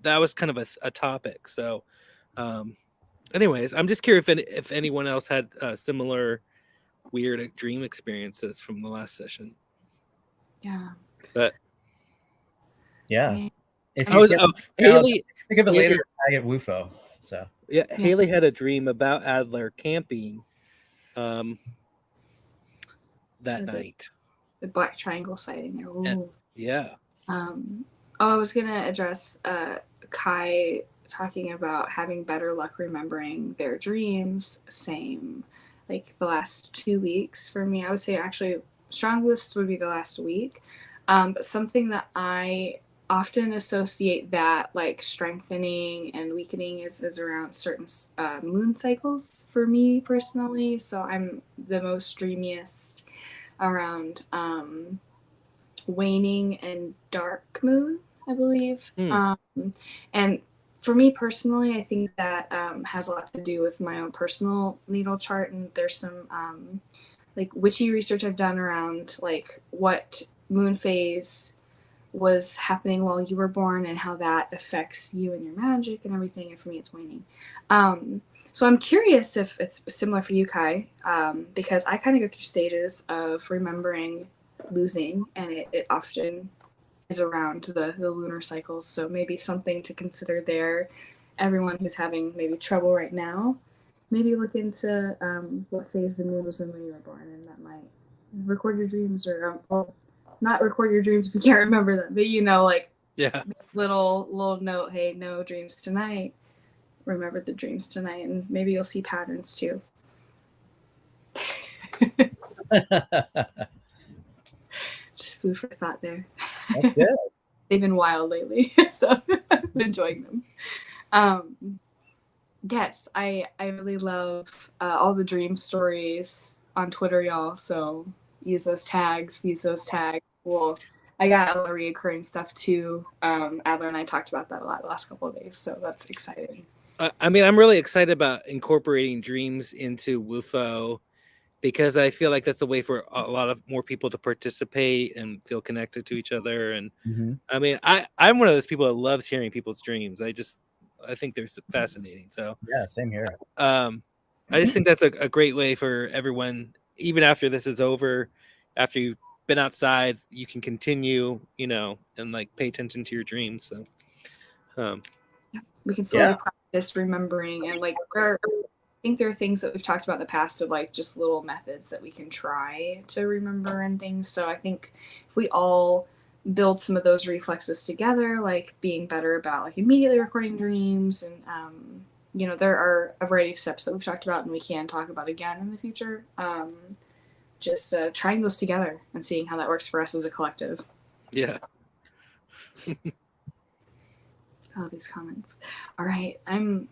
was kind of a topic. So anyways, I'm just curious if anyone else had similar weird dream experiences from the last session. Yeah. But yeah. If I was Haley, think of it later, I get WUFO. So yeah, Haley had a dream about Adler camping that night. The black triangle sighting there. And, yeah. I was gonna address Kai talking about having better luck remembering their dreams. Same, like the last 2 weeks for me. I would say actually strongest would be the last week. But something that I often associate that like strengthening and weakening is around certain moon cycles for me personally. So I'm the most dreamiest around waning and dark moon, I believe. And for me personally, I think that has a lot to do with my own personal natal chart. And there's some like witchy research I've done around like what moon phase was happening while you were born and how that affects you and your magic and everything. And for me, it's waning. So I'm curious if it's similar for you, Kai, because I kind of go through stages of remembering losing, and it often is around the lunar cycles. So maybe something to consider there. Everyone who's having maybe trouble right now, maybe look into what phase the moon was in when you were born, and that might record your dreams, or not record your dreams if you can't remember them, but like little note, hey, no dreams tonight. Remember the dreams tonight, and maybe you'll see patterns too. Just food for thought there. That's good. They've been wild lately, so I'm enjoying them. Yes, I really love all the dream stories on Twitter, y'all. So use those tags. Well, I got a lot of reoccurring stuff too. Adler and I talked about that a lot the last couple of days, so that's exciting. I mean, I'm really excited about incorporating dreams into WUFO because I feel like that's a way for a lot of more people to participate and feel connected to each other. And I mean, I'm one of those people that loves hearing people's dreams. I think they're fascinating. So yeah, same here. I just think that's a great way for everyone, even after this is over, after you've been outside, you can continue, and like pay attention to your dreams. So, we can slowly practice remembering, and like I think there are things that we've talked about in the past of like just little methods that we can try to remember and things. So I think if we all build some of those reflexes together, like being better about like immediately recording dreams, and there are a variety of steps that we've talked about and we can talk about again in the future. Just trying those together and seeing how that works for us as a collective. Yeah. Oh, these comments. All right, I'm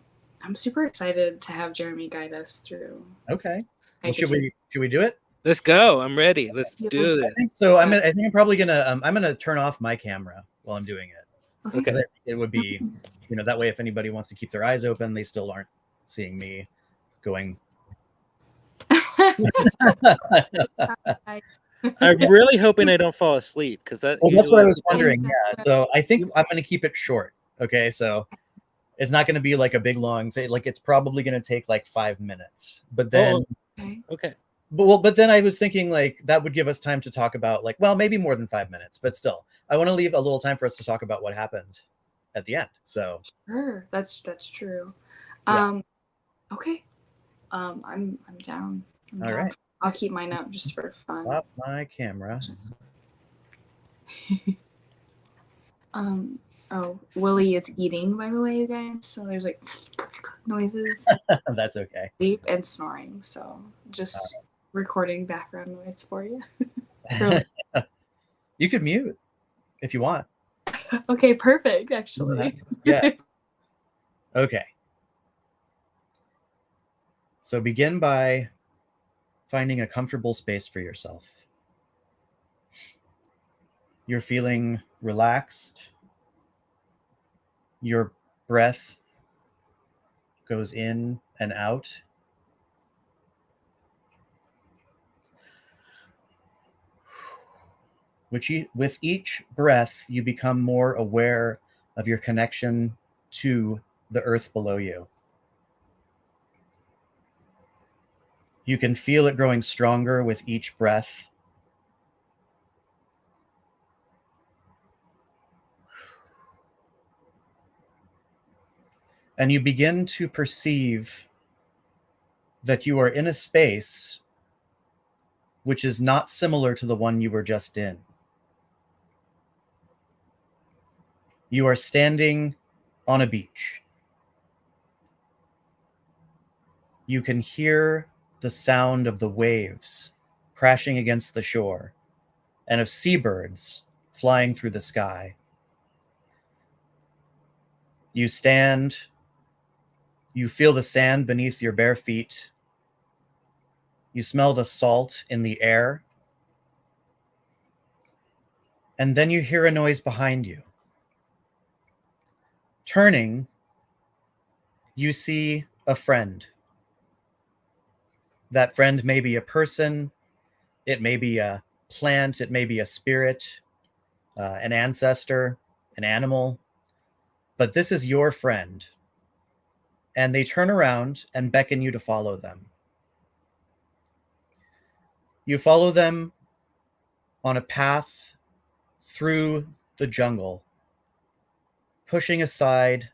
super excited to have Jeremy guide us through. Okay. Well, should we do it? Let's go. I'm ready. Let's do this. I think so. I think I'm probably gonna I'm gonna turn off my camera while I'm doing it. Okay. I think it would be, that way if anybody wants to keep their eyes open, they still aren't seeing me going. I'm really hoping I don't fall asleep, because that's what I was wondering. Yeah. So I think I'm gonna keep it short. Okay. So it's not gonna be like a big long thing. Like it's probably gonna take like 5 minutes. But then okay. But then I was thinking like that would give us time to talk about like, well, maybe more than 5 minutes, but still, I want to leave a little time for us to talk about what happened at the end. So sure, that's true. Yeah. Okay. I'm down. All right. I'll keep mine up just for fun. Stop my camera. Oh, Willie is eating, by the way, you guys. So there's like noises. That's okay. Sleep and snoring. So just recording background noise for you. You could mute if you want. Okay, perfect, actually. Yeah. Okay. So begin by finding a comfortable space for yourself. You're feeling relaxed. Your breath goes in and out. With each breath, you become more aware of your connection to the earth below you. You can feel it growing stronger with each breath. And you begin to perceive that you are in a space which is not similar to the one you were just in. You are standing on a beach. You can hear the sound of the waves crashing against the shore and of seabirds flying through the sky. You stand, you feel the sand beneath your bare feet. You smell the salt in the air. And then you hear a noise behind you. Turning, you see a friend. That friend may be a person, it may be a plant, it may be a spirit, an ancestor, an animal, but this is your friend. And they turn around and beckon you to follow them. You follow them on a path through the jungle, pushing aside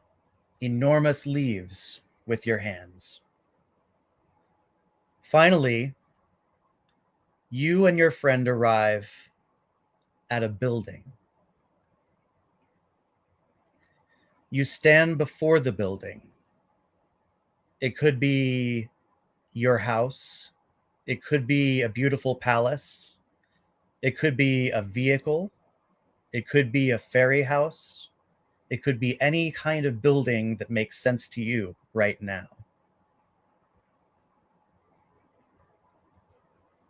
enormous leaves with your hands. Finally, you and your friend arrive at a building. You stand before the building. It could be your house. It could be a beautiful palace. It could be a vehicle. It could be a fairy house. It could be any kind of building that makes sense to you right now.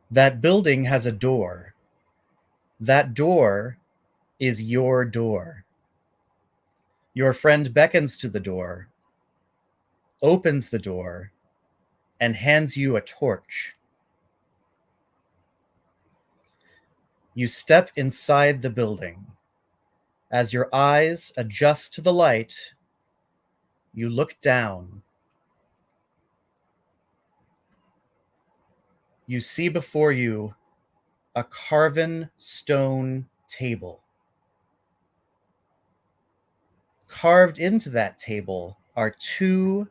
That building has a door. That door is your door. Your friend beckons to the door, opens the door, and hands you a torch. You step inside the building. As your eyes adjust to the light, you look down. You see before you a carven stone table. Carved into that table are two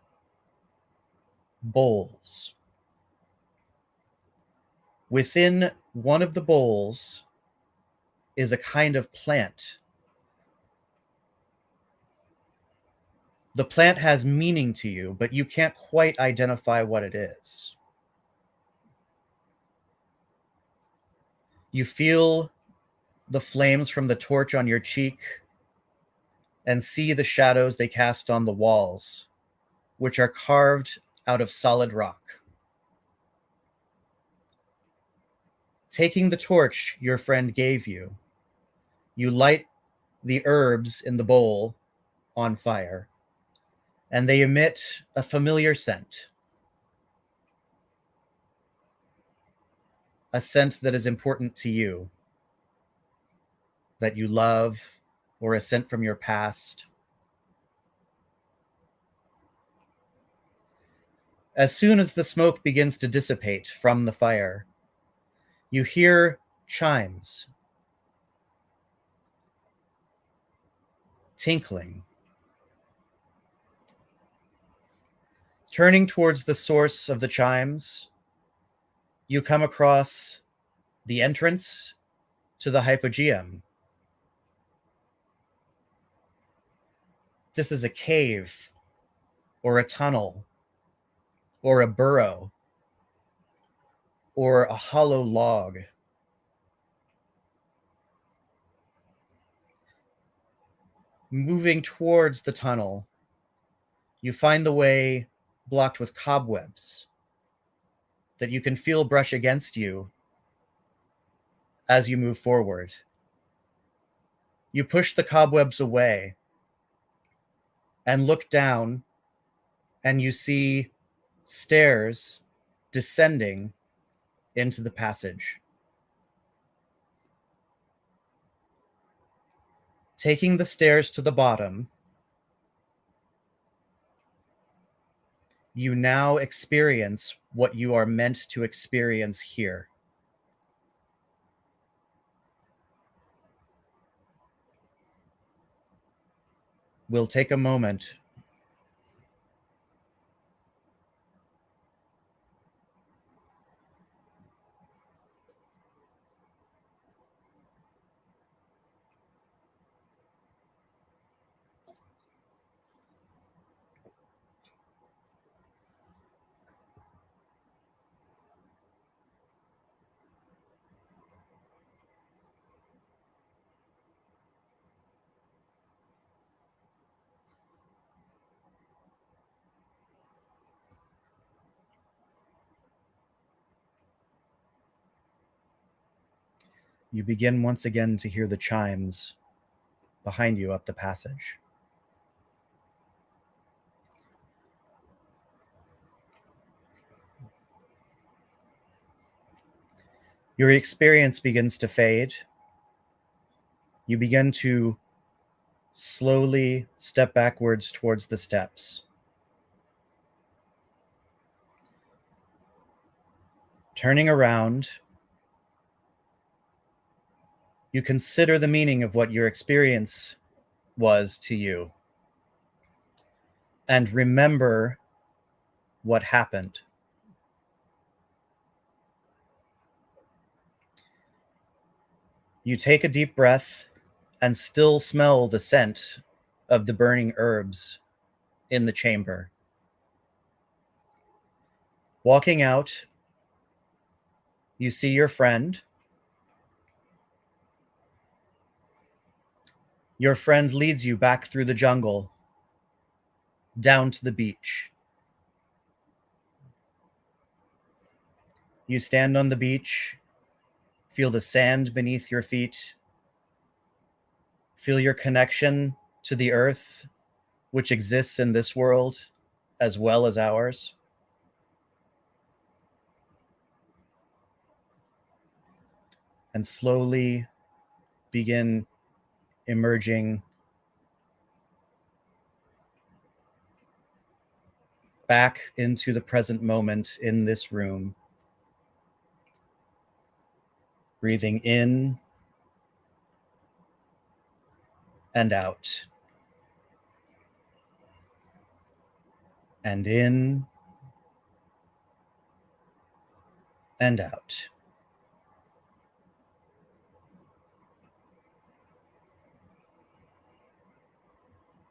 bowls. Within one of the bowls is a kind of plant. The plant has meaning to you, but you can't quite identify what it is. You feel the flames from the torch on your cheek and see the shadows they cast on the walls, which are carved out of solid rock. Taking the torch your friend gave you, you light the herbs in the bowl on fire, and they emit a familiar scent. A scent that is important to you, that you love, or a scent from your past. As soon as the smoke begins to dissipate from the fire, you hear chimes tinkling. Turning towards the source of the chimes, you come across the entrance to the hypogeum. This is a cave, or a tunnel, or a burrow, or a hollow log. Moving towards the tunnel, you find the way blocked with cobwebs that you can feel brush against you as you move forward. You push the cobwebs away and look down, and you see stairs descending into the passage. Taking the stairs to the bottom, you now experience what you are meant to experience here. We'll take a moment you begin once again to hear the chimes behind you up the passage. Your experience begins to fade. You begin to slowly step backwards towards the steps. Turning around, you consider the meaning of what your experience was to you and remember what happened. You take a deep breath and still smell the scent of the burning herbs in the chamber. Walking out, you see your friend. Your friend leads you back through the jungle, down to the beach. You stand on the beach, feel the sand beneath your feet, feel your connection to the earth, which exists in this world as well as ours. And slowly begin emerging back into the present moment in this room, breathing in and out. And in and out.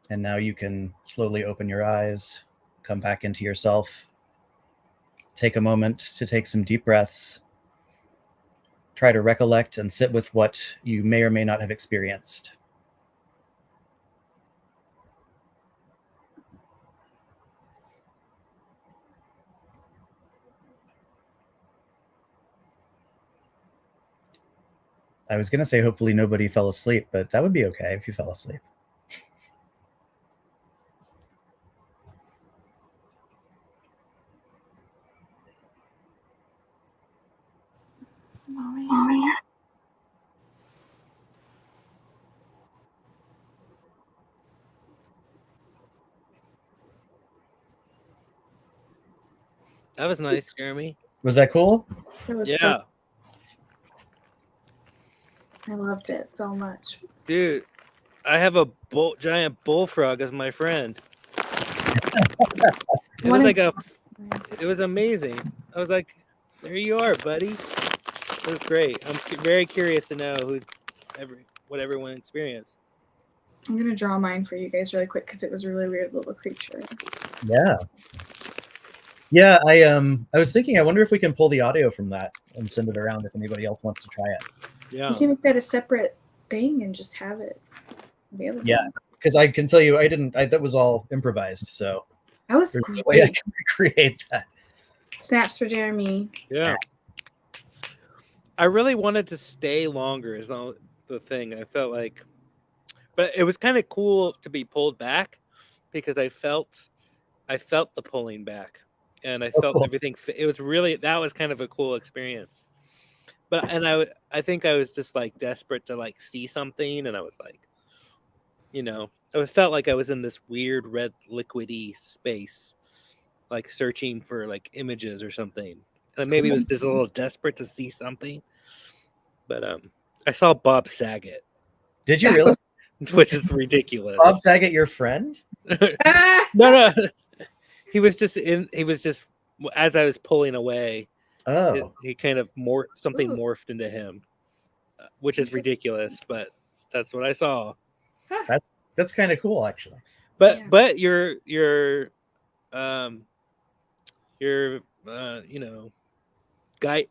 And now you can slowly open your eyes, come back into yourself. Take a moment to take some deep breaths. Try to recollect and sit with what you may or may not have experienced. I was going to say hopefully nobody fell asleep, but that would be okay if you fell asleep. Oh, yeah. That was nice, Jeremy. Was that cool? It was Yeah, I loved it so much. dude. I have a giant bullfrog as my friend. It was like it was amazing. I was like, there you are, buddy. It was great. I'm very curious to know what everyone experienced. I'm gonna draw mine for you guys really quick because it was a really weird little creature. Yeah. Yeah, I was thinking, I wonder if we can pull the audio from that and send it around if anybody else wants to try it. Yeah. You can make that a separate thing and just have it available. Yeah, because I can tell you, that was all improvised, so That was there's no great. way I can recreate that. Snaps for Jeremy. Yeah. I really wanted to stay longer is the thing. I felt like, but it was kind of cool to be pulled back because I felt the pulling back, and I felt cool. everything. It was really, that was kind of a cool experience. But I think I was just like desperate to like see something, and I was like, I felt like I was in this weird red liquidy space, like searching for like images or something. And maybe it was just a little desperate to see something. But I saw Bob Saget. Did you really? Which is ridiculous. Bob Saget, your friend? No. He was just as I was pulling away. Oh, He kind of morphed into him, which is ridiculous, but that's what I saw. that's kind of cool, actually. But your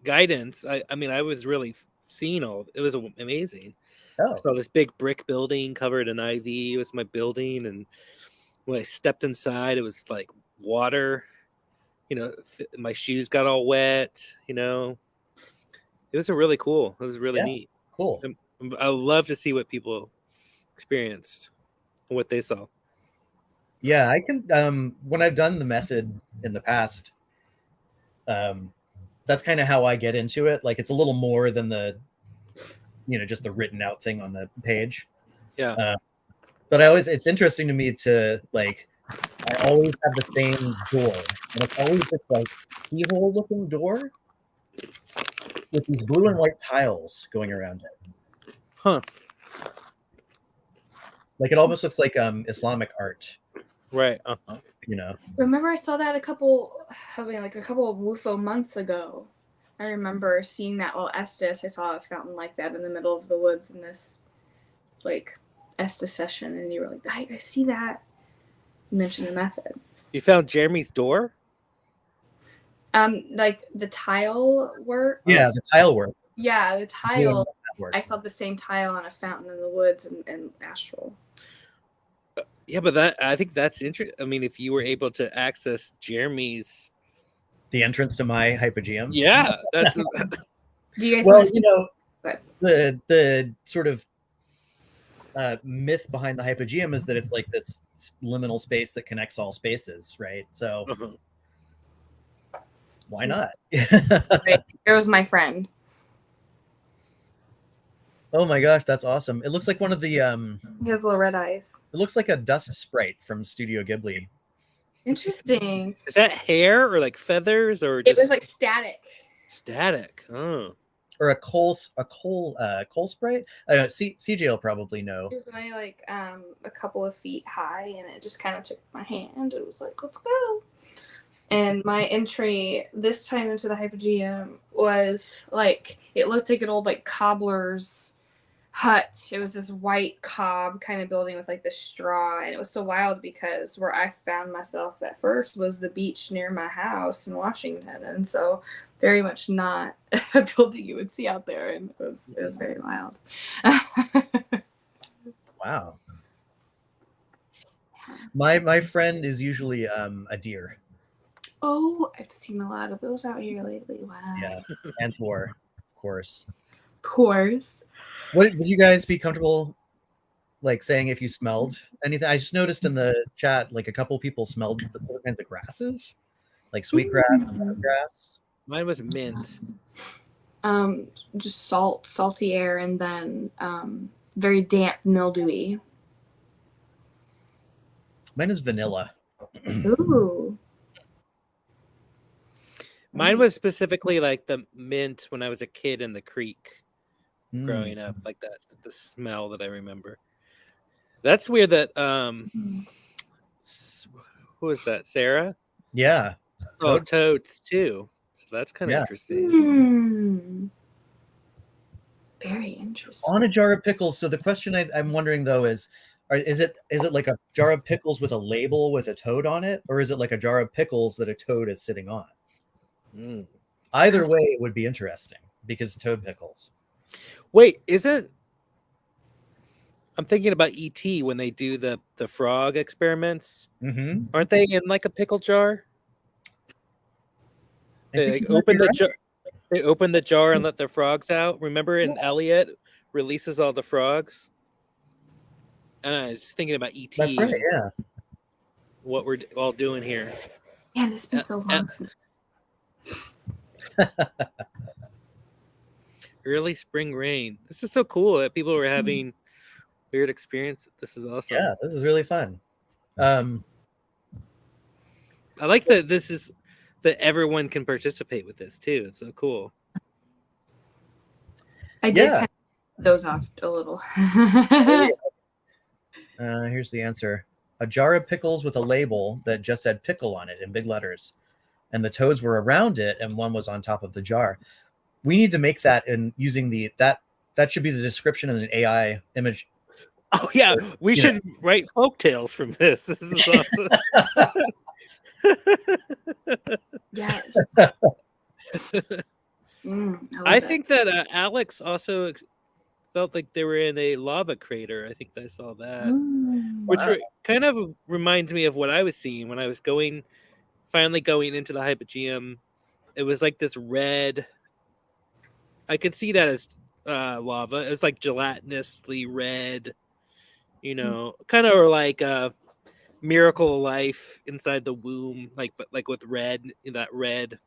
guidance. I mean, I was really seeing it was amazing. Oh. I saw this big brick building covered in ivy. It was my building, and when I stepped inside, it was like water. My shoes got all wet. It was really cool. It was really neat. Cool. I love to see what people experienced, what they saw. Yeah, I can. When I've done the method in the past, that's kind of how I get into it. Like, it's a little more than just the written out thing on the page. Yeah. But it's interesting to me to like, I always have the same door, and it's always this like keyhole looking door with these blue and white tiles going around it. Huh. Like, it almost looks like Islamic art. Right. Remember, I saw that a couple of WUFO months ago. I remember seeing that while Estes. I saw a fountain like that in the middle of the woods in this like Estes session, and you were like, I see that. You mentioned the method. You found Jeremy's door? Like the tile work. Yeah, the tile work. Yeah, the tile. Work. I saw the same tile on a fountain in the woods and Astral. Yeah, but I think that's interesting. I mean, if you were able to access Jeremy's, the entrance to my hypogeum. Yeah, that's. Do you guys? Well, the sort of myth behind the hypogeum is that it's like this liminal space that connects all spaces, right? So why not? It was my friend. Oh my gosh, that's awesome! It looks like one of the He has little red eyes. It looks like a dust sprite from Studio Ghibli. Interesting. Is that hair or like feathers or? It was like static. Static. Oh. or a coal sprite? I don't know. CJ will probably know. It was only like a couple of feet high, and it just kind of took my hand. It was like, let's go. And my entry this time into the Hypogeum was like, it looked like an old like cobbler's hut. It was this white cob kind of building with like this straw, and it was so wild because where I found myself at first was the beach near my house in Washington, and so very much not a building you would see out there, and it was very wild. Wow. My friend is usually a deer. Oh, I've seen a lot of those out here lately. Wow. Yeah, and Thor, of course. Of course. Would you guys be comfortable like saying if you smelled anything? I just noticed in the chat like a couple people smelled the different kinds of grasses, like sweetgrass, grass. Mine was mint. Just salty air, and then very damp, mildewy. Mine is vanilla. Ooh. Mine was specifically like the mint when I was a kid in the creek growing up, like that, the smell that I remember. That's weird that who was that, Sarah? Yeah. Oh, toads too. So that's kind of interesting. Very interesting. On a jar of pickles. So the question I'm wondering though is it like a jar of pickles with a label with a toad on it, or is it like a jar of pickles that a toad is sitting on? Either way, it would be interesting because toad pickles. Wait, is it? I'm thinking about ET when they do the frog experiments. Mm-hmm. Aren't they in like a pickle jar? They like open the jar. They open the jar and let the frogs out. Remember, in Elliot releases all the frogs. And I was thinking about ET. That's right. Yeah. What we're all doing here. Man, it's been so long since. Early spring rain. This is so cool that people were having weird experiences. This is awesome. Yeah, this is really fun. I like that this is that everyone can participate with this too. It's so cool. I did kind of those off a little. Here's the answer. A jar of pickles with a label that just said pickle on it in big letters. And the toads were around it and one was on top of the jar. We need to make that and using that should be the description of an AI image. Oh yeah, we should write folktales from this. This is awesome. Yes. I think that Alex also felt like they were in a lava crater. I think I saw that, which kind of reminds me of what I was seeing when I was finally going into the Hypogeum. It was like this red. I could see that as lava. It was like gelatinously red, kind of like Miracle of Life inside the womb, but with red, that red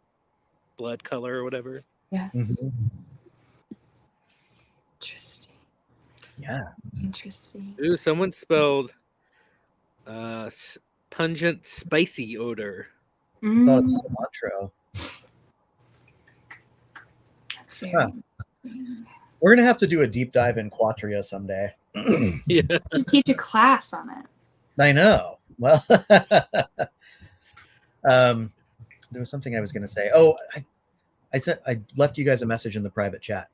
blood color or whatever. Yes. Mm-hmm. Interesting. Yeah. Interesting. Ooh, someone spelled pungent, spicy odor. I thought it was cilantro. That's very We're gonna have to do a deep dive in Quatria someday. Yeah. to teach a class on it. I know. Well, there was something I was gonna say. Oh, I left you guys a message in the private chat.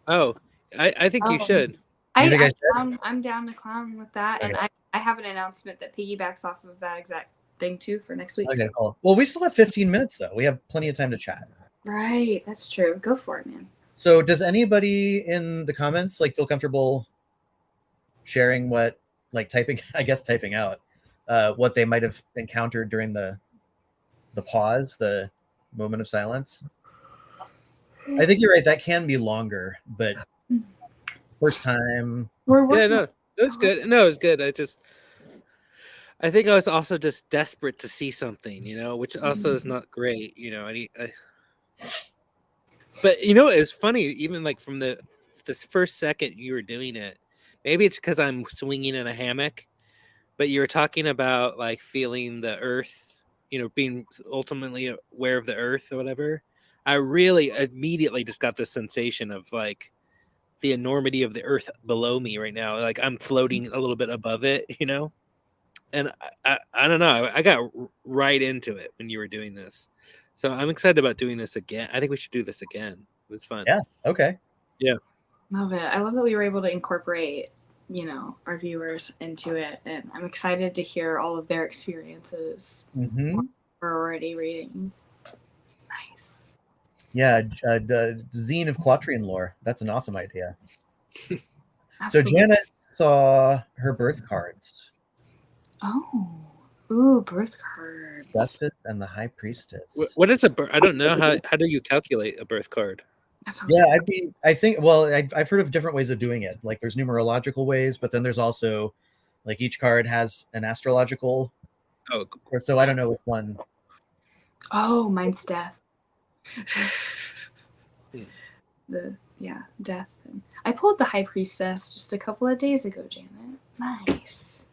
Oh, I think you should. I'm down to clown with that, and I have an announcement that piggybacks off of that exact thing too for next week. Okay, cool. Well, we still have 15 minutes though. We have plenty of time to chat. Right, that's true. Go for it, man. So, does anybody in the comments feel comfortable sharing what typing out what they might have encountered during the pause, the moment of silence? I think you're right. That can be longer, but first time. Yeah, no, it was good. No, it was good. I think I was also just desperate to see something, which also is not great, But it's funny, even from this first second you were doing it. Maybe it's because I'm swinging in a hammock, but you were talking about feeling the earth, being ultimately aware of the earth or whatever. I really immediately just got this sensation of like the enormity of the earth below me right now. Like I'm floating a little bit above it, you know? And I don't know. I got right into it when you were doing this. So I'm excited about doing this again. I think we should do this again. It was fun. Yeah. Okay. Yeah. Love it. I love that we were able to incorporate, our viewers into it. And I'm excited to hear all of their experiences. Mm-hmm. We're already reading. It's nice. Yeah. Zine of Quatrian lore. That's an awesome idea. Absolutely. So Janet saw her birth cards. Oh. Ooh, birth cards. Justice and the High Priestess. What is a birth? I don't know. How do you calculate a birth card? Yeah, I've heard of different ways of doing it. Like there's numerological ways, but then there's also like each card has an astrological. Oh, so I don't know which one. Oh, mine's death. Death. I pulled the High Priestess just a couple of days ago, Janet. Nice.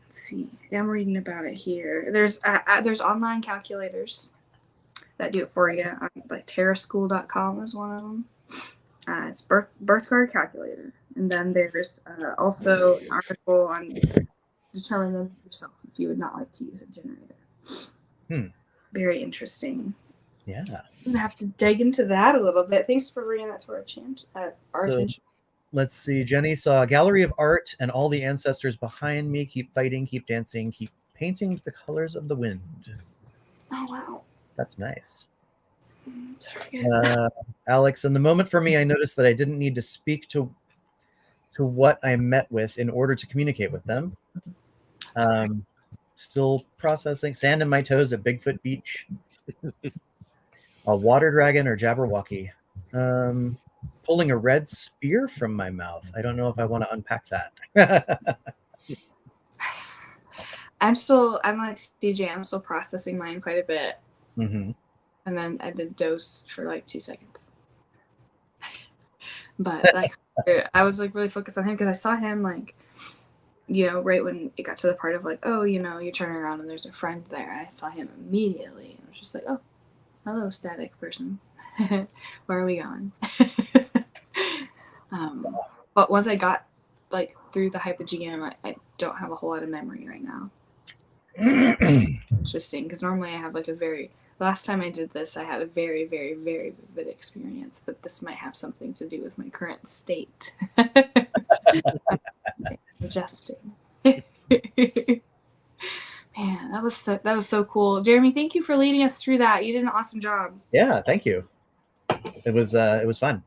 Let's see. I'm reading about it here. There's online calculators that do it for you. Like terraschool.com is one of them. It's birth card calculator. And then there's also an article on determine them yourself if you would not like to use a generator. Very interesting. Yeah. I'm going to have to dig into that a little bit. Thanks for bringing that to our attention. Let's see. Jenny saw a gallery of art and all the ancestors behind me. Keep fighting, keep dancing, keep painting the colors of the wind. Oh, wow. That's nice. Sorry, Alex, in the moment for me, I noticed that I didn't need to speak to what I met with in order to communicate with them. Still processing. Sand in my toes at Bigfoot Beach. A water dragon or Jabberwocky. Pulling a red spear from my mouth. I don't know if I want to unpack that. I'm like CJ. I'm still processing mine quite a bit. Mm-hmm. And then I did dose for like 2 seconds. But like, I was like really focused on him because I saw him like, right when it got to the part of like, oh, you're turning around and there's a friend there. I saw him immediately. I was just like, oh, hello, static person. Where are we going? But once I got like through the Hypogeum, I don't have a whole lot of memory right now. Interesting, because normally I have like last time I did this, I had a very, very, very vivid experience, but this might have something to do with my current state. Adjusting. Man, that was so cool. Jeremy, thank you for leading us through that. You did an awesome job. Yeah, thank you. It was fun.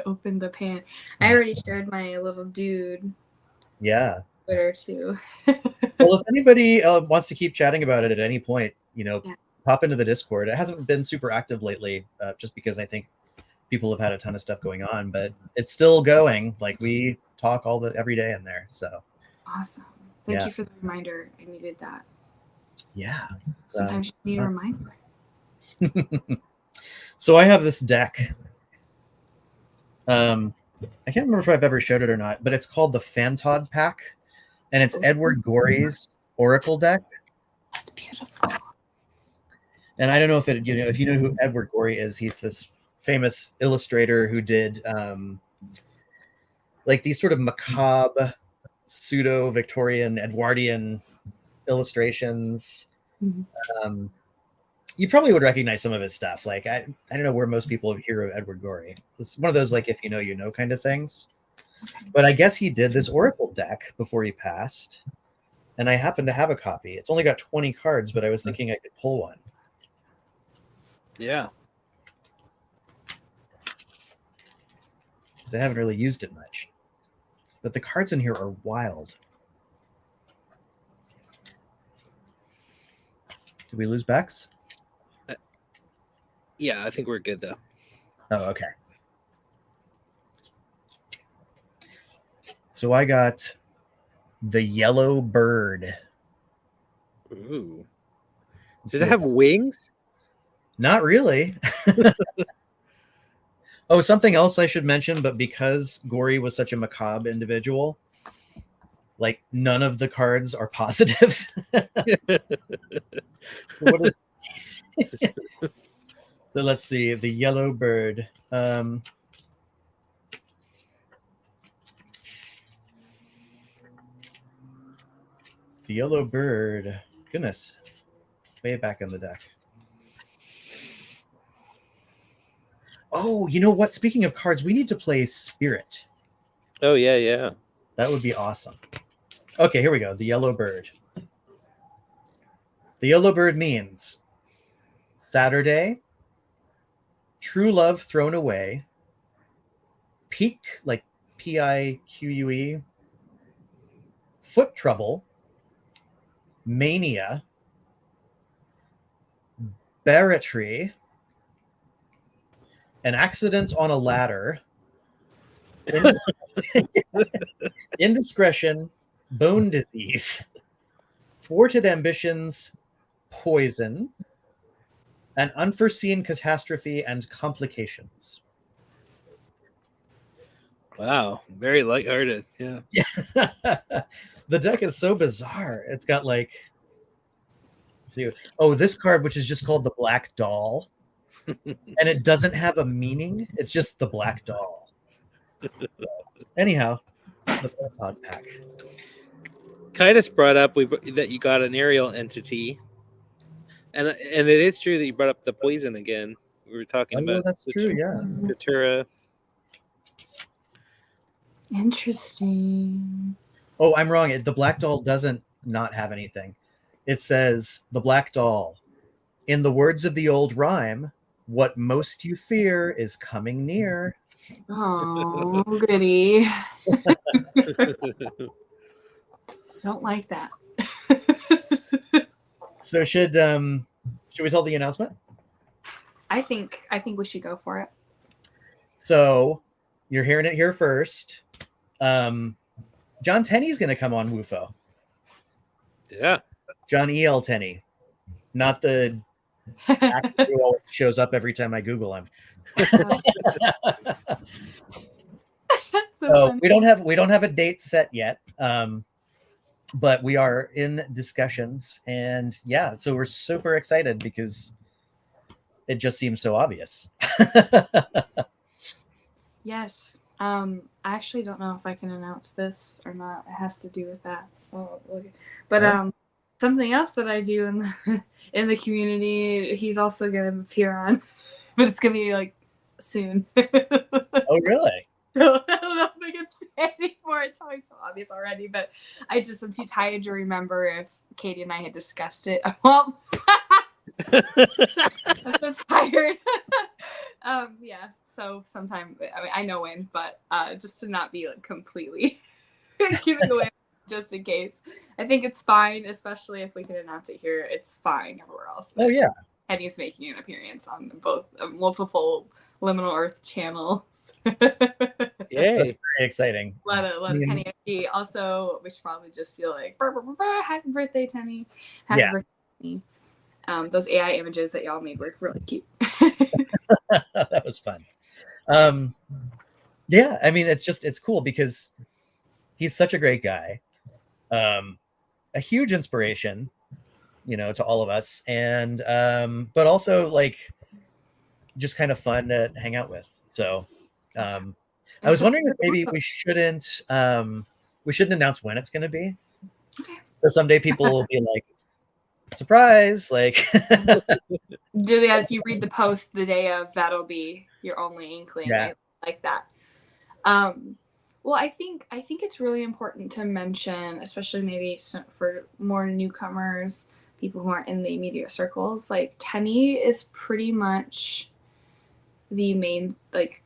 Open the pan. I already shared my little dude. Yeah. Twitter too. Well, if anybody wants to keep chatting about it at any point, pop into the Discord. It hasn't been super active lately, just because I think people have had a ton of stuff going on, but it's still going. Like we talk every day in there. So awesome. Thank you for the reminder. I needed that. Yeah. Sometimes you need a reminder. So I have this deck. I can't remember if I've ever showed it or not, but it's called the Fantod Pack, and it's Edward Gorey's Oracle deck. That's beautiful. And I don't know if you know who Edward Gorey is. He's this famous illustrator who did like these sort of macabre, pseudo-Victorian, Edwardian illustrations. Mm-hmm. You probably would recognize some of his stuff. Like I don't know where most people hear of Edward Gorey. It's one of those like if you know kind of things. But I guess he did this Oracle deck before he passed, and I happen to have a copy. It's only got 20 cards, but I was thinking I could pull one. Yeah. Because I haven't really used it much. But the cards in here are wild. Did we lose Bex? Yeah, I think we're good though. Oh, okay. So I got the Yellow Bird. Ooh. Does it have wings? Not really. Oh, something else I should mention, but because Gorey was such a macabre individual, like none of the cards are positive. So let's see. The yellow bird. The yellow bird. Goodness. Way back in the deck. Oh, you know what? Speaking of cards, we need to play Spirit. Oh, yeah. That would be awesome. Okay, here we go. The yellow bird. The yellow bird means Saturday, true love thrown away, pique, like Pique, foot trouble, mania, barratry, an accident on a ladder, indiscretion, bone disease, thwarted ambitions, poison, an unforeseen catastrophe, and complications. Wow, very lighthearted. Yeah. The deck is so bizarre. It's got like, oh, this card, which is just called the Black Doll, and it doesn't have a meaning. It's just the Black Doll. So, anyhow, the pod pack. Titus brought up that you got an aerial entity, and it is true that you brought up the poison again. We were talking about that's true. Yeah, Datura. Interesting. Oh, I'm wrong. The Black Doll doesn't not have anything. It says the Black Doll. In the words of the old rhyme, what most you fear is coming near. Oh, goody. Don't like that. So should we tell the announcement? I think we should go for it. So you're hearing it here first. John Tenney's going to come on WUFO. Yeah. John E.L. Tenney, not the actor who always shows up every time I Google him. So we don't have a date set yet, but we are in discussions, and yeah, so we're super excited because it just seems so obvious. Yes. I actually don't know if I can announce this or not. It has to do with that. But something else that I do in the community, he's also going to appear on, but it's going to be like soon. Oh, really? So I don't know if I can say anymore. It's probably so obvious already, but I'm too tired to remember if Katie and I had discussed it. Well, I'm so tired. Yeah. So sometime, I know when, but just to not be like completely giving away, just in case. I think it's fine, especially if we can announce it here. It's fine everywhere else. Oh yeah. Eddie's making an appearance on both multiple Liminal Earth channels. Yay! That's very exciting. Love Tenny. Also, we should probably just feel like, happy birthday, Tenny. Happy birthday, Tenny. Those AI images that y'all made were really cute. That was fun. Yeah, I mean, it's cool because he's such a great guy. A huge inspiration, to all of us, and but also like just kind of fun to hang out with. So I was wondering if maybe we shouldn't announce when it's going to be. Okay. So someday people will be like, surprise, like. If you read the post the day of, that'll be your only inkling. Yeah. I like that. Well, I think it's really important to mention, especially maybe for more newcomers, people who aren't in the immediate circles, like Tenny is pretty much the main, like,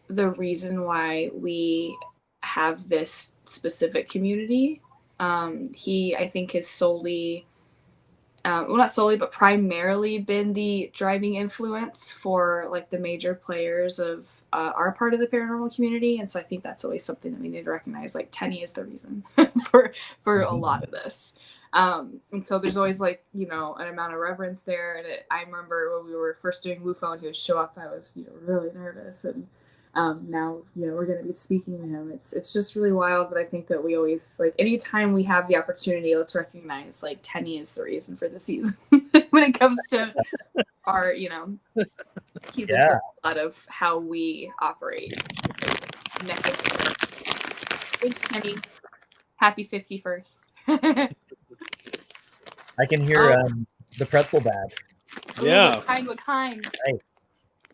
the reason why we have this specific community. He, I think, is solely, well, not solely, but primarily been the driving influence for like the major players of our part of the paranormal community. And so I think that's always something that we need to recognize. Like Tenny is the reason for a lot of this. And so there's always like, an amount of reverence there. And I remember when we were first doing WUFO and he would show up, I was, really nervous. And now, we're going to be speaking to him. It's just really wild, but I think that we always, like, anytime we have the opportunity, let's recognize, like, Tenny is the reason for the season. when it comes to our, he's Yeah. a lot of how we operate. Thanks, Penny. Happy 51st. I can hear Oh. the pretzel bag. Ooh, Yeah. What kind?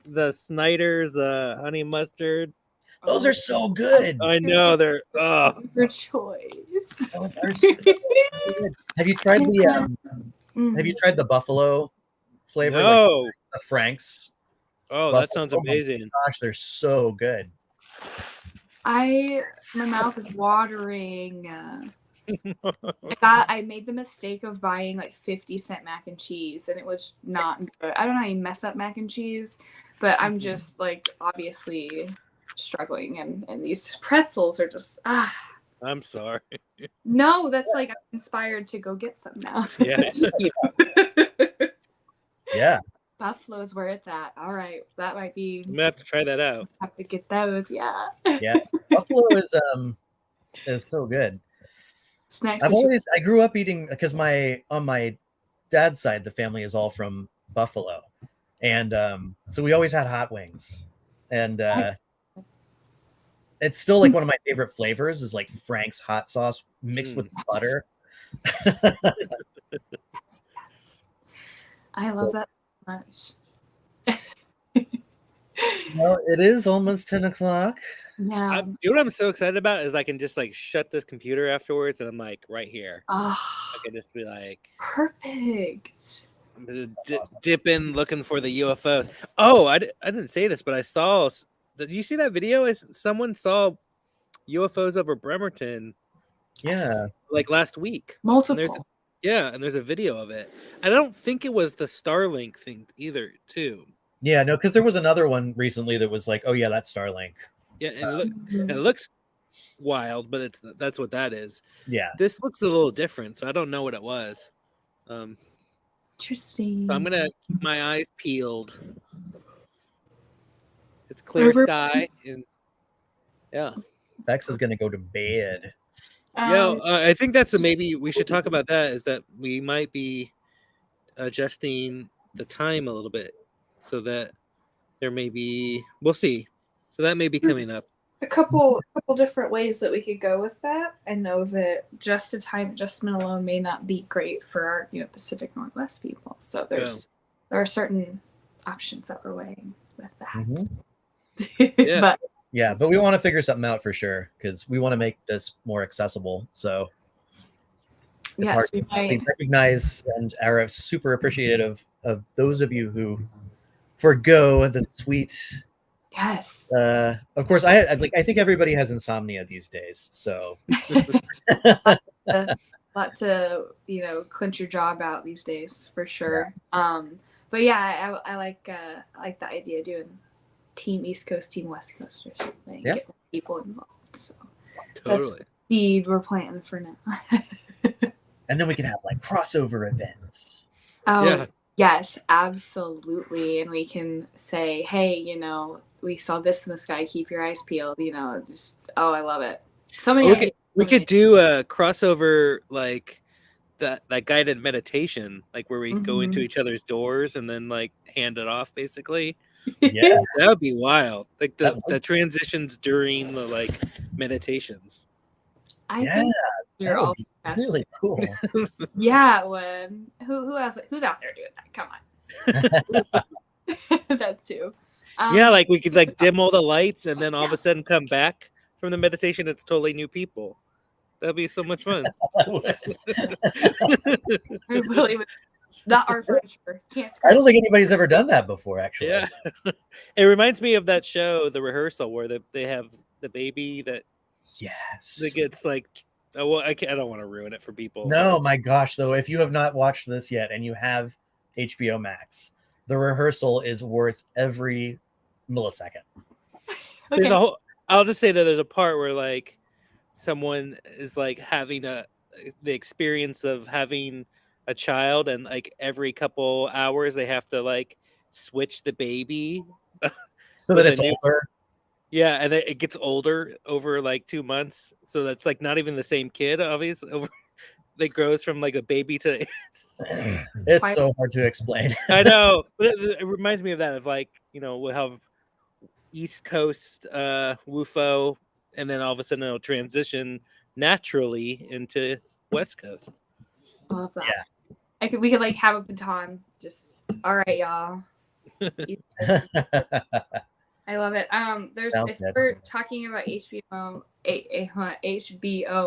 The Snyder's honey mustard. Those are so good. I know they're Your choice. Those are so good. Have you tried the buffalo flavor? Like no. the Frank's? Oh, Buffalo? that sounds Oh my amazing. gosh, they're so good. My mouth is watering. I made the mistake of buying like 50-cent mac and cheese, and it was not good. I don't know how you mess up mac and cheese, but I'm just like obviously struggling, and these pretzels are just I'm sorry. No, that's like I'm inspired to go get some now. Yeah. Thank you. Yeah. Buffalo is where it's at. All right, that might be. I'm gonna have to try that out. Have to get those. Yeah. Yeah. Buffalo is so good. Snacks. I grew up eating because on my dad's side the family is all from Buffalo, and so we always had hot wings, and it's still like one of my favorite flavors is like Frank's hot sauce mixed with butter. I love that so much. Well, it is almost 10 o'clock. Yeah. You know what I'm so excited about is I can just like shut the computer afterwards and I'm like right here. I can just be like perfect. Dip in looking for the UFOs. Oh, I didn't say this, but I saw. Did you see that video? Someone saw UFOs over Bremerton. Yeah, like last week. Multiple. And there's a video of it. I don't think it was the Starlink thing either, too. Yeah, no, because there was another one recently that was like, oh yeah, that's Starlink. Yeah, and it looks wild, but that's what that is. Yeah, this looks a little different, so I don't know what it was. Interesting. So I'm gonna keep my eyes peeled. It's clear sky, and yeah. Bex is gonna go to bed. I think that's maybe we should talk about that. Is that we might be adjusting the time a little bit, so that there may be. We'll see. So that may be coming up. A couple different ways that we could go with that. I know that just a time adjustment alone may not be great for our Pacific Northwest people. So there are certain options that we're weighing with that. Mm-hmm. but we want to figure something out for sure because we want to make this more accessible. So yes, we recognize and are super appreciative of those of you who forgo the sweet. Yes. Of course, I think everybody has insomnia these days, so a lot to clench your jaw about these days for sure. Yeah. But yeah, I like the idea of doing Team East Coast, Team West Coast or something. Yeah. Get people involved. So totally. That's the seed we're planting for now. And then we can have like crossover events. Oh yeah. Yes, absolutely. And we can say, hey, we saw this in the sky. Keep your eyes peeled. I love it. So many. We could do a crossover like that guided meditation, like where we go into each other's doors and then like hand it off, basically. Yeah, that would be wild. Like the transitions during the like meditations. I think you're all really cool. Yeah, who's out there doing that? Come on. That too. Like we could like dim all the lights and then all of a sudden come back from the meditation. It's totally new people. That'd be so much fun. Really, not our furniture. I don't think anybody's ever done that before, actually. Yeah, it reminds me of that show, The Rehearsal, where they have the baby that gets like. Oh, well, I don't want to ruin it for people. No, my gosh, though, if you have not watched this yet and you have HBO Max, The Rehearsal is worth every millisecond. Okay. I'll just say that there's a part where like someone is like having the experience of having a child, and like every couple hours they have to like switch the baby so that it's older. Yeah, and then it gets older over like 2 months, so that's like not even the same kid, obviously. that grows from like a baby to. It's so hard to explain. I know, but it reminds me of that. Of like, we'll have East Coast WUFO, and then all of a sudden it'll transition naturally into West Coast. I love that. Yeah. We could like have a baton. Just all right, y'all. I love it. If we're talking about HBO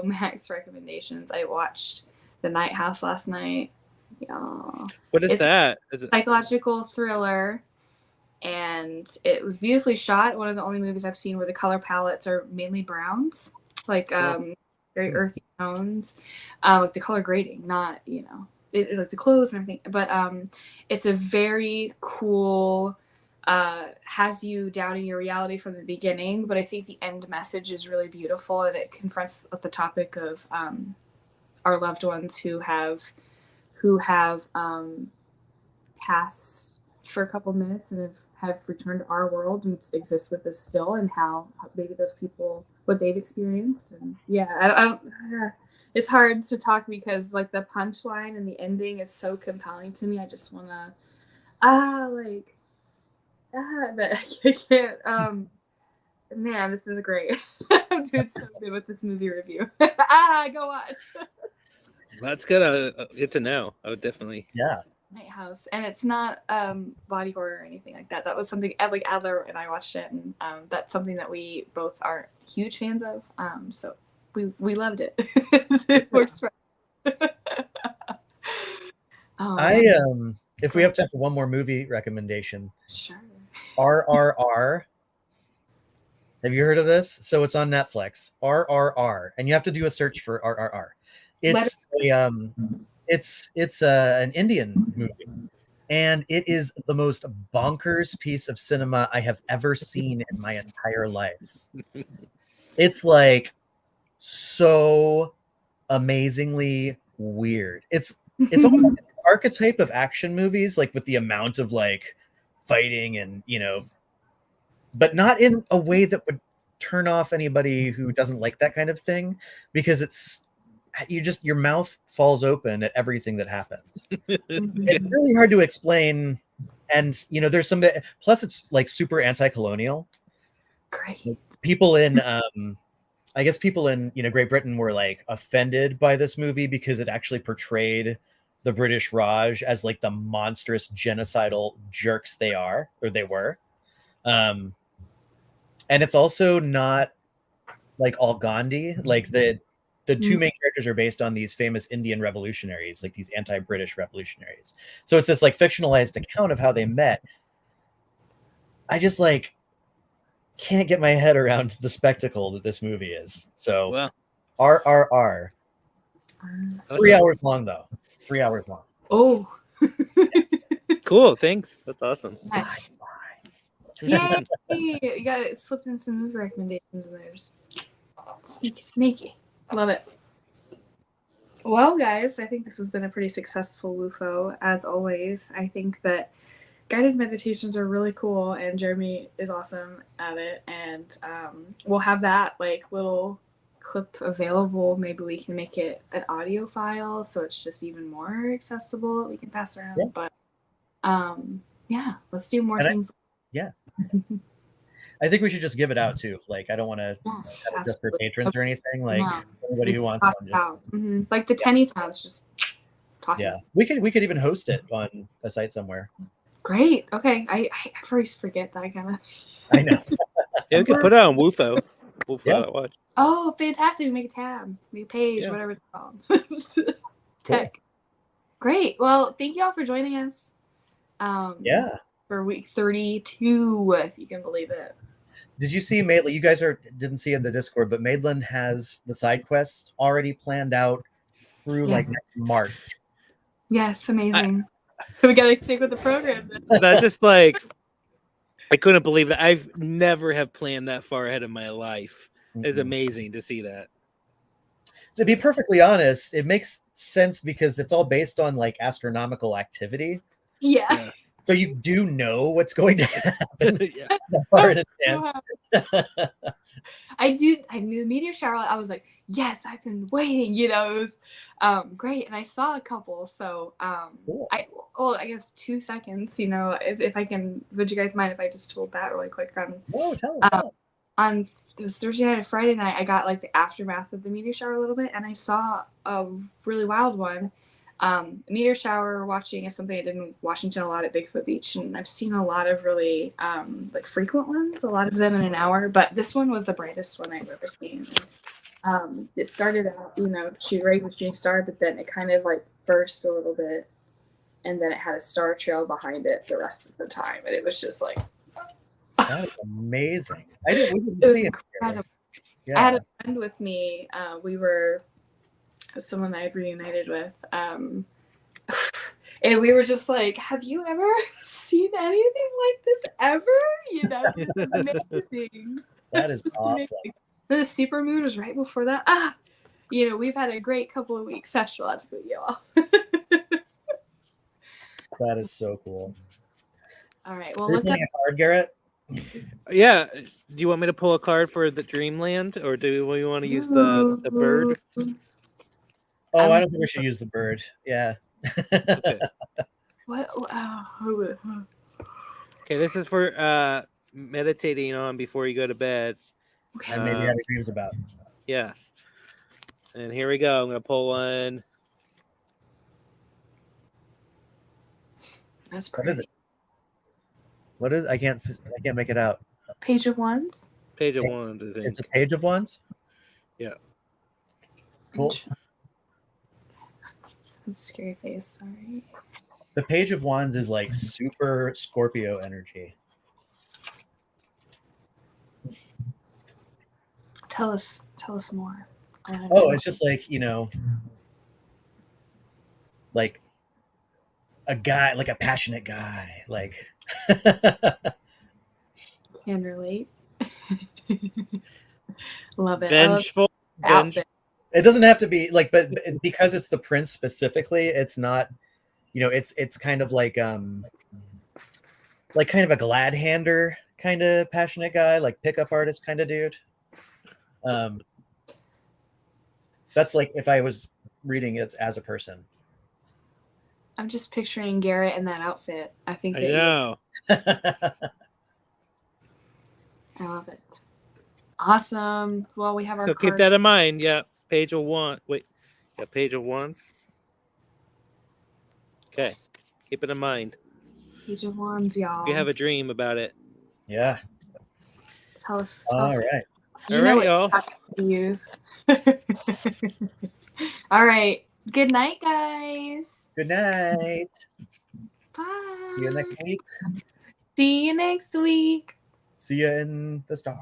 Max recommendations, I watched The Night House last night. Yeah. What is that? Is it psychological thriller? And it was beautifully shot. One of the only movies I've seen where the color palettes are mainly browns, like very earthy tones, with the color grading, not like the clothes and everything. But it's a very cool. Has you doubting your reality from the beginning, but I think the end message is really beautiful, and it confronts the topic of our loved ones who have passed for a couple minutes and have returned to our world and exist with us still, and how maybe those people, what they've experienced. And it's hard to talk because like the punchline and the ending is so compelling to me. I just want to but I can't. Man, this is great. I'm doing so good with this movie review. Go watch. That's good. Good to know. I would definitely. Yeah. Night House, and it's not body horror or anything like that. That was something like Adler and I watched it, and that's something that we both are huge fans of. So we loved it. It works for if we have time for one more movie recommendation, sure. RRR. Have you heard of this? So it's on Netflix. RRR, and you have to do a search for RRR. It's an Indian movie, and it is the most bonkers piece of cinema I have ever seen in my entire life. It's like so amazingly weird. It's almost like an archetype of action movies, like with the amount of like fighting and but not in a way that would turn off anybody who doesn't like that kind of thing, because it's your mouth falls open at everything that happens. It's really hard to explain, and there's some, plus it's like super anti-colonial. Great. People in I guess people in Great Britain were like offended by this movie because it actually portrayed the British Raj as like the monstrous genocidal jerks they were. And it's also not like all Gandhi. Like the two main characters are based on these famous Indian revolutionaries, like these anti-British revolutionaries. So it's this like fictionalized account of how they met. I just like can't get my head around the spectacle that this movie is. So well, RRR. 3 hours long though. 3 hours long. Oh. Cool. Thanks. That's awesome. Nice. Yay! You got it slipped in some movie recommendations in there. Sneaky. Love it. Well, guys, I think this has been a pretty successful WUFO. As always, I think that guided meditations are really cool, and Jeremy is awesome at it. And we'll have that like little clip available. Maybe we can make it an audio file so it's just even more accessible that we can pass around. Yeah. But let's do more things. I think we should just give it out too. Like, I don't want to have it just for patrons or anything. Like, anybody who wants one, like the tenny sounds, just toss it. We could even host it on a site somewhere. Great. Okay. I always forget that kind of. I know. Yeah, we could put it on WUFO. Watch. Oh, fantastic! We make a tab, make a page, whatever it's called. Tech. Cool. Great. Well, thank you all for joining us. For week 32, if you can believe it. Did you see Maitland? You guys didn't see in the Discord, but Maitland has the side quests already planned out through like next March. Yes, amazing. We gotta stick with the program. That's just like, I couldn't believe that. I've never have planned that far ahead of my life. Mm-hmm. It's amazing to see that. To be perfectly honest, it makes sense because it's all based on like astronomical activity. Yeah. So you do know what's going to happen Yeah. far in advance. I knew the meteor shower. I was like, yes, I've been waiting. You know, it was great, and I saw a couple. So Cool. I guess 2 seconds. You know, if I can, would you guys mind if I just told that really quick? No, tell them. On it was Thursday night or Friday night, I got like the aftermath of the meteor shower a little bit, and I saw a really wild one. Meteor shower watching is something I did in Washington a lot at Bigfoot Beach, and I've seen a lot of really like frequent ones, a lot of them in an hour, but this one was the brightest one I've ever seen. It started out, you know, regular shooting star, but then it kind of like burst a little bit, and then it had a star trail behind it the rest of the time, and it was just like, that is amazing. It was incredible. Yeah. I had a friend with me. Someone I had reunited with, and we were just like, have you ever seen anything like this ever? You know, it's amazing. That is awesome. Amazing. The supermoon was right before that. You know, we've had a great couple of weeks astrologically, y'all. That is so cool. All right, well, You're look up. playing a card, Garrett? Yeah. Do you want me to pull a card for the Dreamland, or do we want to use the bird? Oh, I don't think we should use the bird. Yeah. Okay. What? Okay, this is for meditating on before you go to bed. Okay. And maybe having dreams about. Yeah. And here we go. I'm gonna pull one. That's What is pretty. it? What is? I can't make it out. Page of Wands. Page of Wands, I think. It's a Page of Wands. Yeah. Cool. Scary face. Sorry. The Page of Wands is like super Scorpio energy. Tell us more. Oh, it's just like, you know, like a guy, like a passionate guy, like. Can relate. Love it. Vengeful. Outfit. It doesn't have to be like, but because it's the prince specifically, it's not, you know, it's kind of like kind of a glad hander kind of passionate guy, like pickup artist kind of dude. That's like if I was reading it as a person. I'm just picturing Garrett in that outfit. I think I that know. I love it. Awesome. Well, we have our So keep that in mind. Yeah. Page of Wands. Wait. Yeah, Page of Wands. Okay. Yes. Keep it in mind. Page of Wands, y'all. If you have a dream about it. Yeah. Tell us. All right. You All know right, y'all. what to use. All right. Good night, guys. Good night. Bye. See you next week. See you next week. See you in the star.